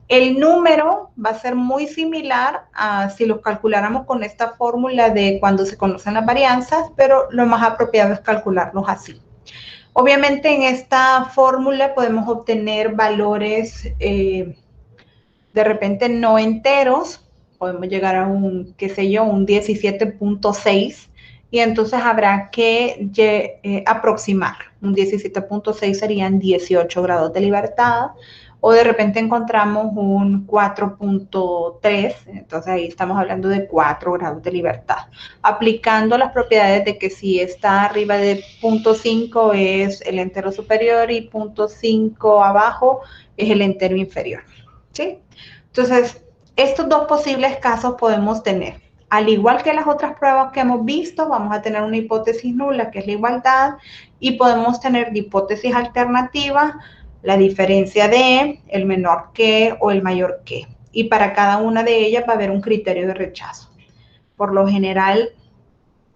El número va a ser muy similar a si los calculáramos con esta fórmula de cuando se conocen las varianzas, pero lo más apropiado es calcularlos así. Obviamente en esta fórmula podemos obtener valores de repente no enteros, podemos llegar a un, qué sé yo, un 17.6 y entonces habrá que aproximar. Un 17.6 serían 18 grados de libertad o de repente encontramos un 4.3, entonces ahí estamos hablando de 4 grados de libertad, aplicando las propiedades de que si está arriba de 0.5 es el entero superior y 0.5 abajo es el entero inferior, ¿sí? Entonces, estos dos posibles casos podemos tener. Al igual que las otras pruebas que hemos visto, vamos a tener una hipótesis nula, que es la igualdad, y podemos tener de hipótesis alternativa la diferencia de, el menor que o el mayor que. Y para cada una de ellas va a haber un criterio de rechazo. Por lo general,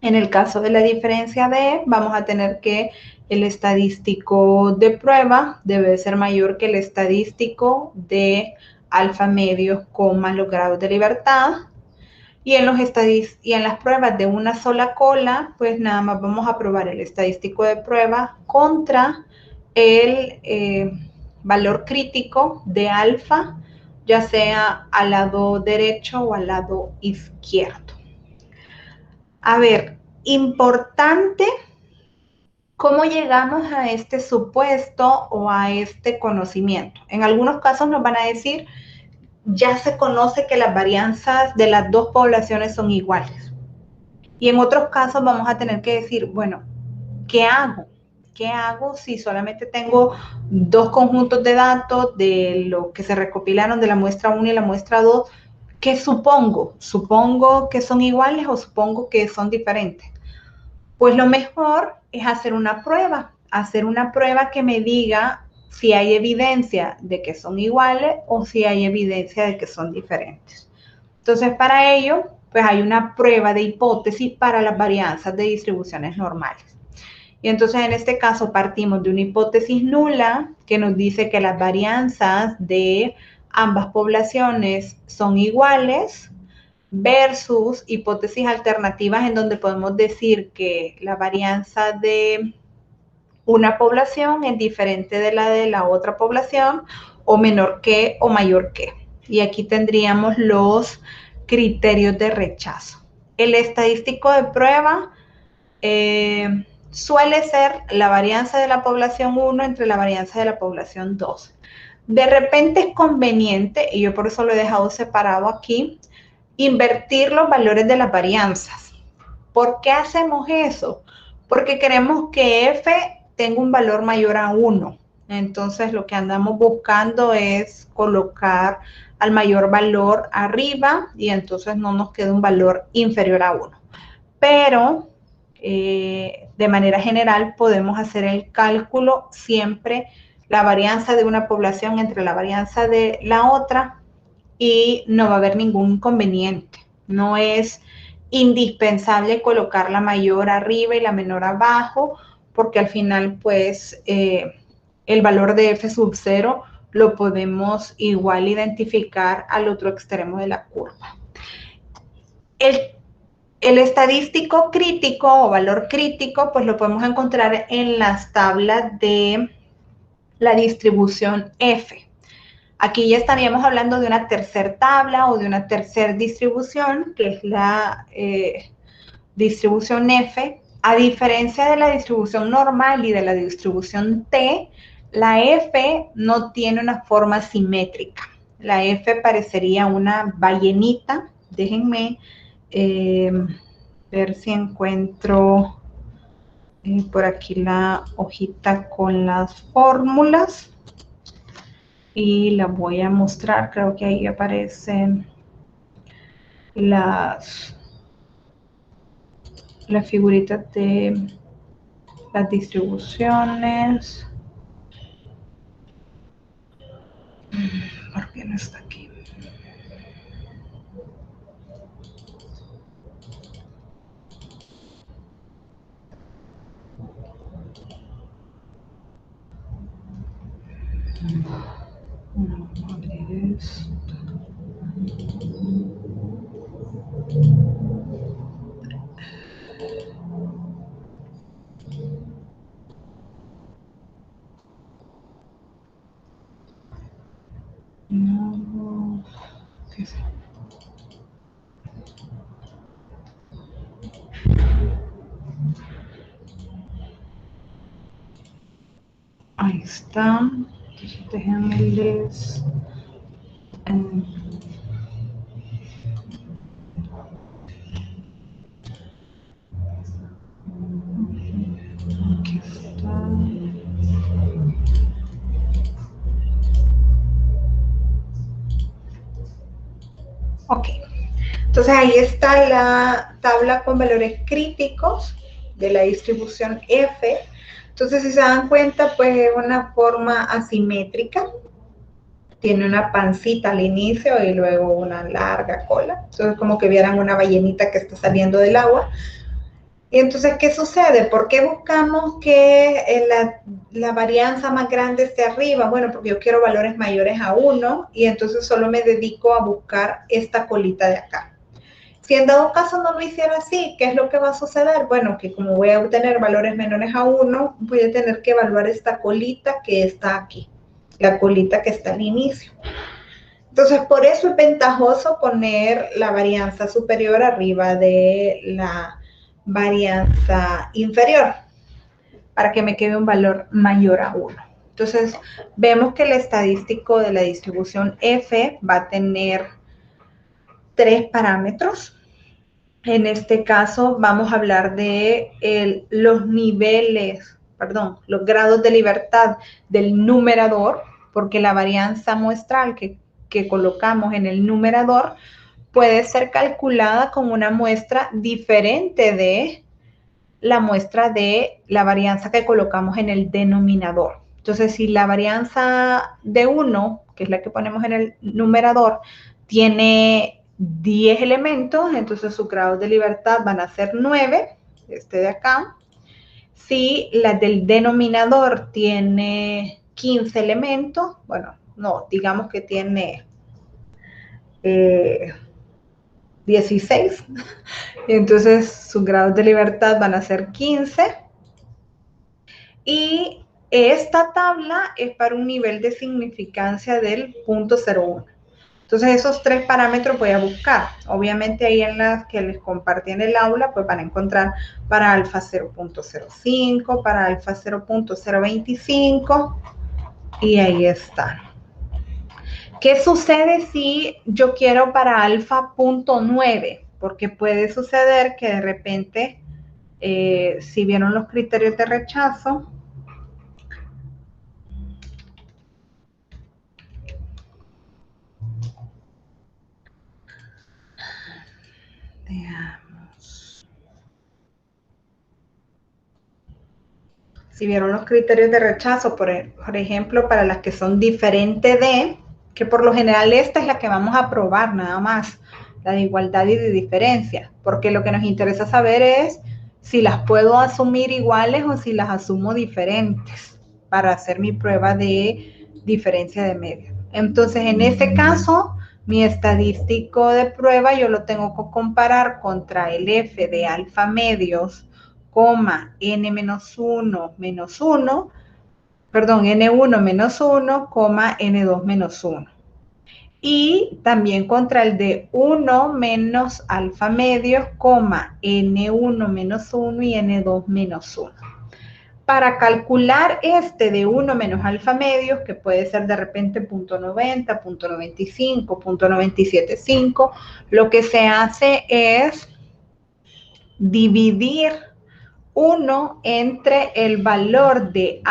en el caso de la diferencia de, vamos a tener que el estadístico de prueba debe ser mayor que el estadístico de alfa medio, los grados de libertad. Y en las pruebas de una sola cola, pues nada más vamos a probar el estadístico de prueba contra el valor crítico de alfa, ya sea al lado derecho o al lado izquierdo. A ver, importante, ¿cómo llegamos a este supuesto o a este conocimiento? En algunos casos nos van a decir, ya se conoce que las varianzas de las dos poblaciones son iguales. Y en otros casos vamos a tener que decir, bueno, ¿qué hago? ¿Qué hago si solamente tengo dos conjuntos de datos de lo que se recopilaron de la muestra 1 y la muestra 2? ¿Qué supongo? ¿Supongo que son iguales o supongo que son diferentes? Pues lo mejor es hacer una prueba que me diga si hay evidencia de que son iguales o si hay evidencia de que son diferentes. Entonces, para ello, pues hay una prueba de hipótesis para las varianzas de distribuciones normales. Y entonces, en este caso, partimos de una hipótesis nula que nos dice que las varianzas de ambas poblaciones son iguales versus hipótesis alternativas en donde podemos decir que la varianza de una población es diferente de la otra población o menor que o mayor que. Y aquí tendríamos los criterios de rechazo. El estadístico de prueba suele ser la varianza de la población 1 entre la varianza de la población 2. De repente es conveniente, y yo por eso lo he dejado separado aquí, invertir los valores de las varianzas. ¿Por qué hacemos eso? Porque queremos que F tenga un valor mayor a 1. Entonces lo que andamos buscando es colocar al mayor valor arriba y entonces no nos queda un valor inferior a 1. Pero de manera general podemos hacer el cálculo siempre la varianza de una población entre la varianza de la otra y no va a haber ningún inconveniente. No es indispensable colocar la mayor arriba y la menor abajo, porque al final, pues, el valor de f sub 0 lo podemos igual identificar al otro extremo de la curva. El estadístico crítico o valor crítico, pues lo podemos encontrar en las tablas de la distribución F. Aquí ya estaríamos hablando de una tercera tabla o de una tercera distribución, que es la distribución F. A diferencia de la distribución normal y de la distribución T, la F no tiene una forma simétrica. La F parecería una ballenita. Déjenme ver si encuentro por aquí la hojita con las fórmulas. Y la voy a mostrar, creo que ahí aparecen las figuritas de las distribuciones. ¿Por qué no está aquí? Vamos a abrir esto. No, ¿qué es? Ahí está. Entonces déjenme les... aquí está. Ok. Entonces ahí está la tabla con valores críticos de la distribución F. Entonces, si se dan cuenta, pues es una forma asimétrica. Tiene una pancita al inicio y luego una larga cola. Entonces, como que vieran una ballenita que está saliendo del agua. Y entonces, ¿qué sucede? ¿Por qué buscamos que la varianza más grande esté arriba? Bueno, porque yo quiero valores mayores a 1 y entonces solo me dedico a buscar esta colita de acá. Si en dado caso no lo hiciera así, ¿qué es lo que va a suceder? Bueno, que como voy a obtener valores menores a 1, voy a tener que evaluar esta colita que está aquí, la colita que está al inicio. Entonces, por eso es ventajoso poner la varianza superior arriba de la varianza inferior, para que me quede un valor mayor a 1. Entonces, vemos que el estadístico de la distribución F va a tener 3 parámetros. En este caso vamos a hablar de los niveles, perdón, los grados de libertad del numerador, porque la varianza muestral que colocamos en el numerador puede ser calculada con una muestra diferente de la muestra de la varianza que colocamos en el denominador. Entonces, si la varianza de 1, que es la que ponemos en el numerador, tiene 10 elementos, entonces sus grados de libertad van a ser 9, este de acá. Si la del denominador tiene 15 elementos, bueno, no, digamos que tiene 16, entonces sus grados de libertad van a ser 15. Y esta tabla es para un nivel de significancia del 0.01. Entonces, esos 3 parámetros voy a buscar. Obviamente, ahí en las que les compartí en el aula, pues van a encontrar para alfa 0.05, para alfa 0.025, y ahí está. ¿Qué sucede si yo quiero para alfa 0.9? Porque puede suceder que de repente, si vieron los criterios de rechazo, veamos. Si vieron los criterios de rechazo, por ejemplo, para las que son diferentes de, que por lo general esta es la que vamos a probar nada más, la de igualdad y de diferencia, porque lo que nos interesa saber es si las puedo asumir iguales o si las asumo diferentes para hacer mi prueba de diferencia de medio. Entonces, en este caso, mi estadístico de prueba yo lo tengo que comparar contra el F de alfa medios, n menos 1 menos 1, perdón, n1 menos 1, n2 menos 1. Y también contra el de 1 menos alfa medios, n1 menos 1 y n2 menos 1. Para calcular este de 1 menos alfa medios, que puede ser de repente 0.90, 0.95, 0.975, lo que se hace es dividir 1 entre el valor de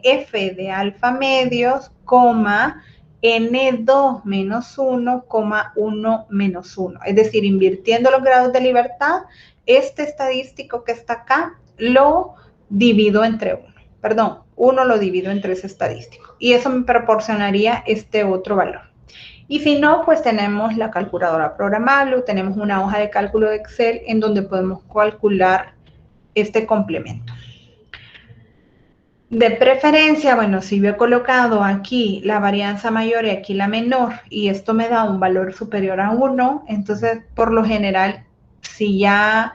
f de alfa medios, n2 menos 1, 1 menos 1. Es decir, invirtiendo los grados de libertad, este estadístico que está acá lo divido entre 1. Perdón, 1 lo divido entre ese estadístico. Y eso me proporcionaría este otro valor. Y si no, pues tenemos la calculadora programable o tenemos una hoja de cálculo de Excel en donde podemos calcular este complemento. De preferencia, bueno, si yo he colocado aquí la varianza mayor y aquí la menor, y esto me da un valor superior a 1, entonces, por lo general, si ya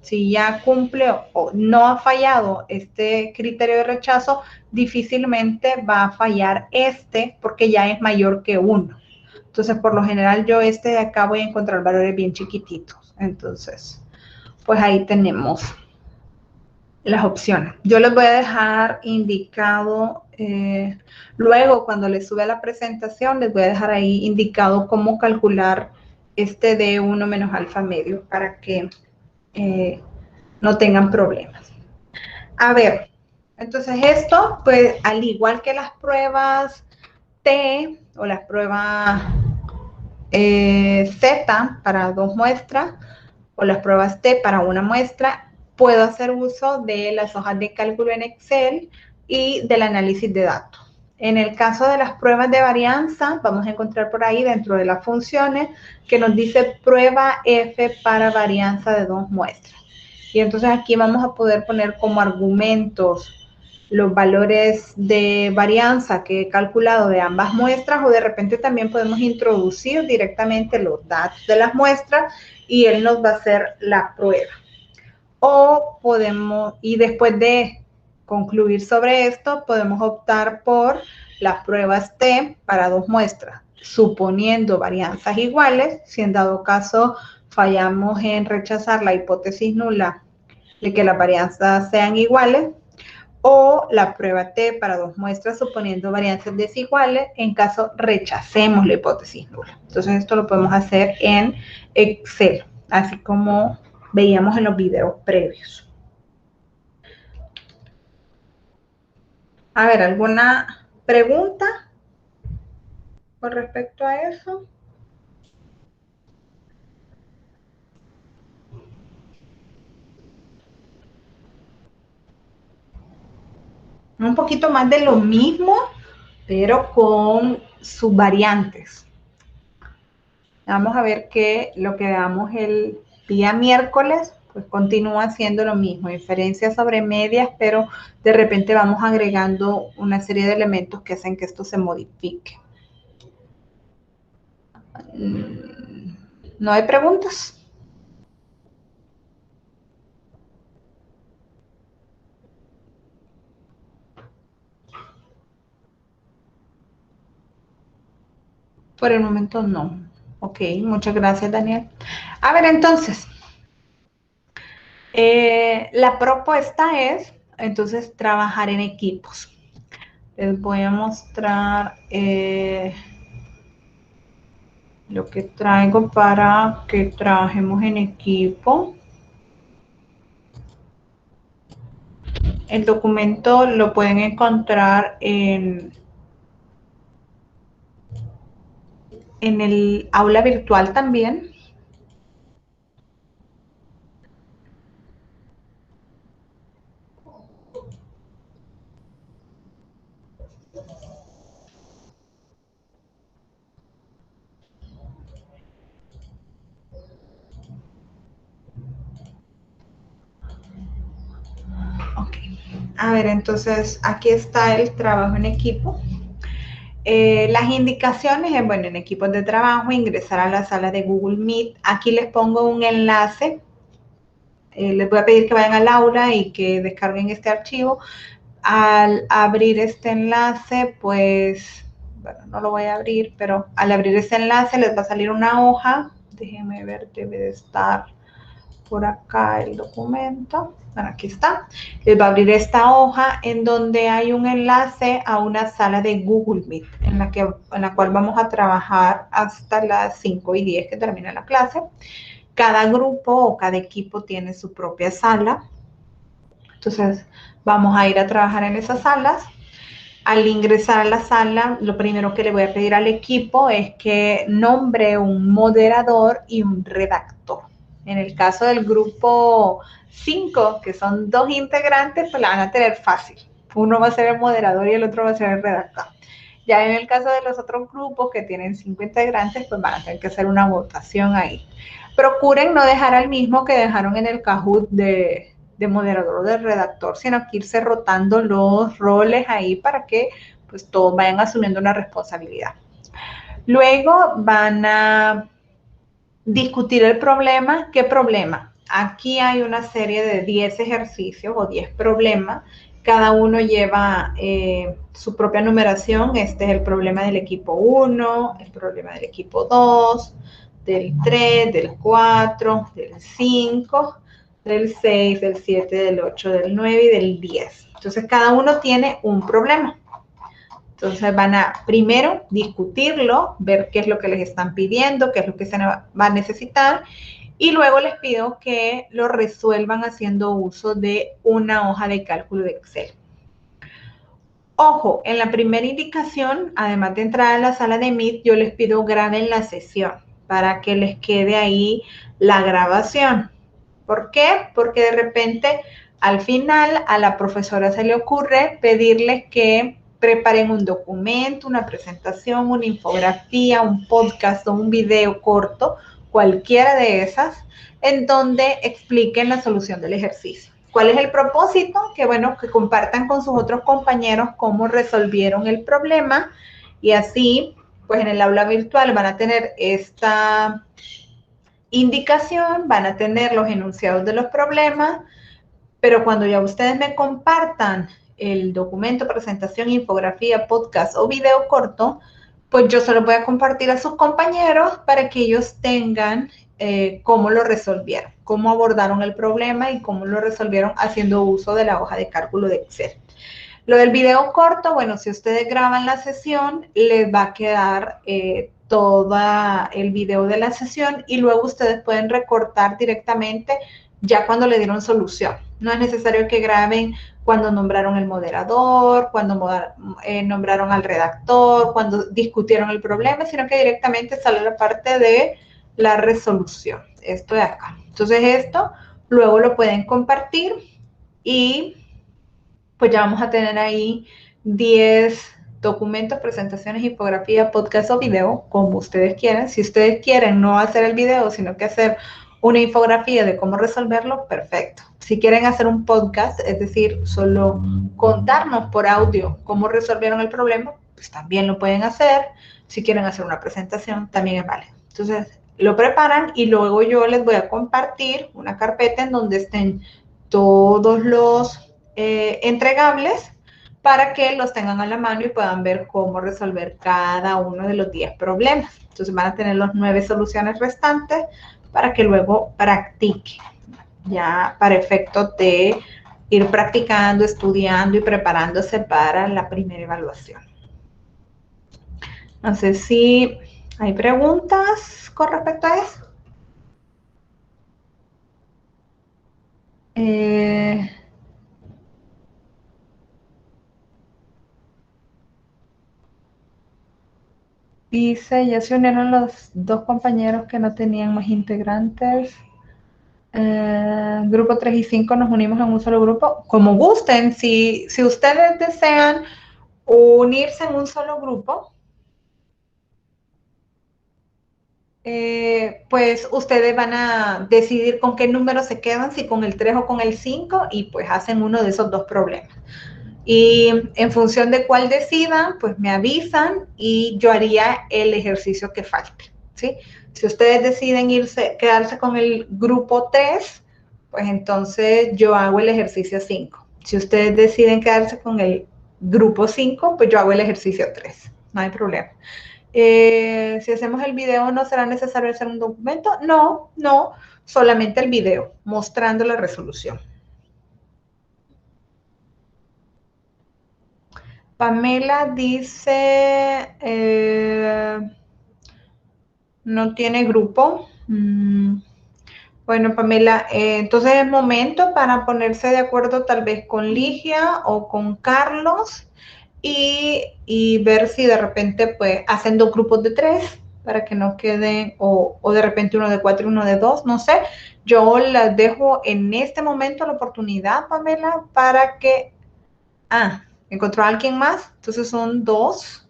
si ya cumplió o no ha fallado este criterio de rechazo, difícilmente va a fallar porque ya es mayor que 1. Entonces, por lo general, yo de acá voy a encontrar valores bien chiquititos. Entonces, pues ahí tenemos las opciones. Yo les voy a dejar indicado, luego cuando les sube a la presentación, les voy a dejar ahí indicado cómo calcular D1 menos alfa medio para que no tengan problemas. A ver, entonces esto, pues al igual que las pruebas T o las pruebas Z para 2 muestras o las pruebas T para 1 muestra, puedo hacer uso de las hojas de cálculo en Excel y del análisis de datos. En el caso de las pruebas de varianza, vamos a encontrar por ahí dentro de las funciones que nos dice prueba F para varianza de 2 muestras. Y entonces aquí vamos a poder poner como argumentos los valores de varianza que he calculado de ambas muestras, o de repente también podemos introducir directamente los datos de las muestras y él nos va a hacer la prueba. O podemos, y después de concluir sobre esto, podemos optar por las pruebas T para 2 muestras, suponiendo varianzas iguales. Si en dado caso fallamos en rechazar la hipótesis nula de que las varianzas sean iguales, o la prueba T para 2 muestras suponiendo varianzas desiguales en caso rechacemos la hipótesis nula. Entonces esto lo podemos hacer en Excel, así como veíamos en los videos previos. A ver, ¿alguna pregunta con respecto a eso? Un poquito más de lo mismo, pero con sus variantes. Vamos a ver que lo que veamos el día miércoles, pues continúa siendo lo mismo, inferencias sobre medias, pero de repente vamos agregando una serie de elementos que hacen que esto se modifique. ¿No hay preguntas? Por el momento no. Ok, muchas gracias, Daniel. A ver, entonces, la propuesta es, entonces, trabajar en equipos. Les voy a mostrar lo que traigo para que trabajemos en equipo. El documento lo pueden encontrar en el aula virtual también. Ok. A ver, entonces aquí está el trabajo en equipo. Las indicaciones es, bueno, en equipos de trabajo, ingresar a la sala de Google Meet. Aquí les pongo un enlace. Les voy a pedir que vayan al aula y que descarguen este archivo. Al abrir este enlace, pues, bueno, no lo voy a abrir, pero al abrir este enlace les va a salir una hoja. Déjenme ver, debe de estar por acá el documento. Bueno, aquí está. Les va a abrir esta hoja en donde hay un enlace a una sala de Google Meet en la cual vamos a trabajar hasta las 5:10 que termina la clase. Cada grupo o cada equipo tiene su propia sala. Entonces, vamos a ir a trabajar en esas salas. Al ingresar a la sala, lo primero que le voy a pedir al equipo es que nombre un moderador y un redactor. En el caso del grupo 5, que son 2 integrantes, pues la van a tener fácil. Uno va a ser el moderador y el otro va a ser el redactor. Ya en el caso de los otros grupos que tienen 5 integrantes, pues van a tener que hacer una votación ahí. Procuren no dejar al mismo que dejaron en el Kahoot de de moderador o de redactor, sino que irse rotando los roles ahí para que pues todos vayan asumiendo una responsabilidad. Luego van a discutir el problema. ¿Qué problema? Aquí hay una serie de 10 ejercicios o 10 problemas. Cada uno lleva su propia numeración. Este es el problema del equipo 1, el problema del equipo 2, del 3, del 4, del 5, del 6, del 7, del 8, del 9 y del 10. Entonces, cada uno tiene un problema. Entonces van a primero discutirlo, ver qué es lo que les están pidiendo, qué es lo que se va a necesitar, y luego les pido que lo resuelvan haciendo uso de una hoja de cálculo de Excel. Ojo, en la primera indicación, además de entrar a la sala de Meet, yo les pido graben la sesión para que les quede ahí la grabación. ¿Por qué? Porque de repente al final a la profesora se le ocurre pedirles que preparen un documento, una presentación, una infografía, un podcast o un video corto, cualquiera de esas, en donde expliquen la solución del ejercicio. ¿Cuál es el propósito? Que bueno, que compartan con sus otros compañeros cómo resolvieron el problema y así, pues en el aula virtual van a tener esta indicación, van a tener los enunciados de los problemas, pero cuando ya ustedes me compartan el documento, presentación, infografía, podcast o video corto, pues yo se lo voy a compartir a sus compañeros para que ellos tengan cómo lo resolvieron, cómo abordaron el problema y cómo lo resolvieron haciendo uso de la hoja de cálculo de Excel. Lo del video corto, bueno, si ustedes graban la sesión, les va a quedar todo el video de la sesión y luego ustedes pueden recortar directamente ya cuando le dieron solución. No es necesario que graben cuando nombraron el moderador, cuando nombraron al redactor, cuando discutieron el problema, sino que directamente sale la parte de la resolución. Esto de acá. Entonces esto luego lo pueden compartir y pues ya vamos a tener ahí 10 documentos, presentaciones, infografía, podcast o video, como ustedes quieran. Si ustedes quieren no hacer el video, sino que hacer una infografía de cómo resolverlo, perfecto. Si quieren hacer un podcast, es decir, solo contarnos por audio cómo resolvieron el problema, pues también lo pueden hacer. Si quieren hacer una presentación, también es válido. Entonces, lo preparan y luego yo les voy a compartir una carpeta en donde estén todos los entregables para que los tengan a la mano y puedan ver cómo resolver cada uno de los 10 problemas. Entonces van a tener las 9 soluciones restantes para que luego practiquen, ya para efectos de ir practicando, estudiando y preparándose para la primera evaluación. No sé si hay preguntas con respecto a eso. Dice, ya se unieron los 2 compañeros que no tenían más integrantes. Grupo 3 y 5 nos unimos en un solo grupo. Como gusten, si ustedes desean unirse en un solo grupo, pues ustedes van a decidir con qué número se quedan, si con el 3 o con el 5, y pues hacen uno de esos 2 problemas. Y en función de cuál decidan, pues me avisan y yo haría el ejercicio que falte, ¿sí? Si ustedes deciden quedarse con el grupo 3, pues entonces yo hago el ejercicio 5. Si ustedes deciden quedarse con el grupo 5, pues yo hago el ejercicio 3. No hay problema. Si hacemos el video, ¿no será necesario hacer un documento? No, solamente el video, mostrando la resolución. Pamela dice, no tiene grupo. Bueno, Pamela, entonces es momento para ponerse de acuerdo tal vez con Ligia o con Carlos y ver si de repente pues hacen 2 grupos de 3 para que no queden, o de repente uno de 4 y uno de 2, no sé. Yo las dejo en este momento la oportunidad, Pamela, para que... ¿encontró a alguien más? Entonces son 2.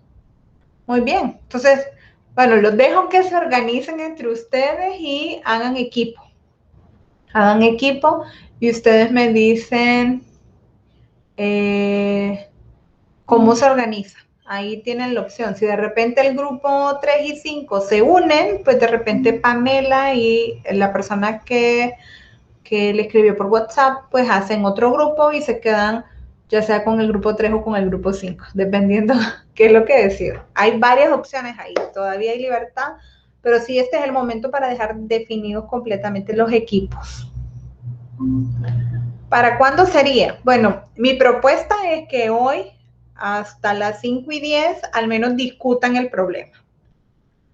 Muy bien. Entonces, bueno, los dejo que se organicen entre ustedes y hagan equipo. Hagan equipo y ustedes me dicen cómo se organiza. Ahí tienen la opción. Si de repente el grupo 3 y 5 se unen, pues de repente Pamela y la persona que le escribió por WhatsApp, pues hacen otro grupo y se quedan ya sea con el grupo 3 o con el grupo 5, dependiendo qué es lo que decidan. Hay varias opciones ahí, todavía hay libertad, pero sí este es el momento para dejar definidos completamente los equipos. ¿Para cuándo sería? Bueno, mi propuesta es que hoy hasta las 5:10 al menos discutan el problema.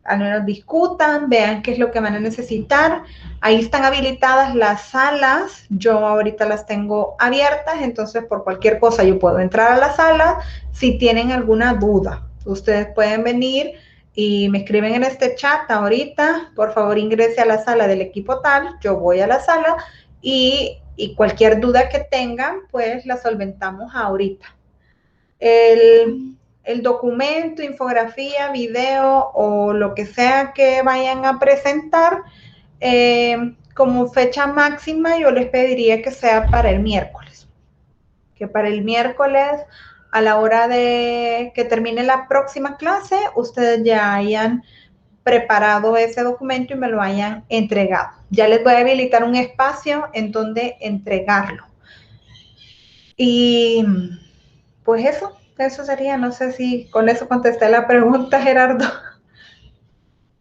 Al menos discutan, vean qué es lo que van a necesitar. Ahí están habilitadas las salas, yo ahorita las tengo abiertas, entonces por cualquier cosa yo puedo entrar a la sala. Si tienen alguna duda, ustedes pueden venir y me escriben en este chat ahorita, por favor ingrese a la sala del equipo tal, yo voy a la sala y cualquier duda que tengan, pues la solventamos ahorita. El documento, infografía, video o lo que sea que vayan a presentar, como fecha máxima yo les pediría que sea para el miércoles. Que para el miércoles, a la hora de que termine la próxima clase, ustedes ya hayan preparado ese documento y me lo hayan entregado. Ya les voy a habilitar un espacio en donde entregarlo. Y pues eso sería, no sé si con eso contesté la pregunta, Gerardo.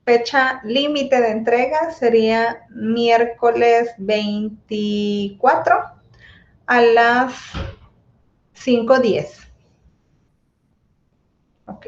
Fecha límite de entrega sería miércoles 24 a las 5:10. Ok.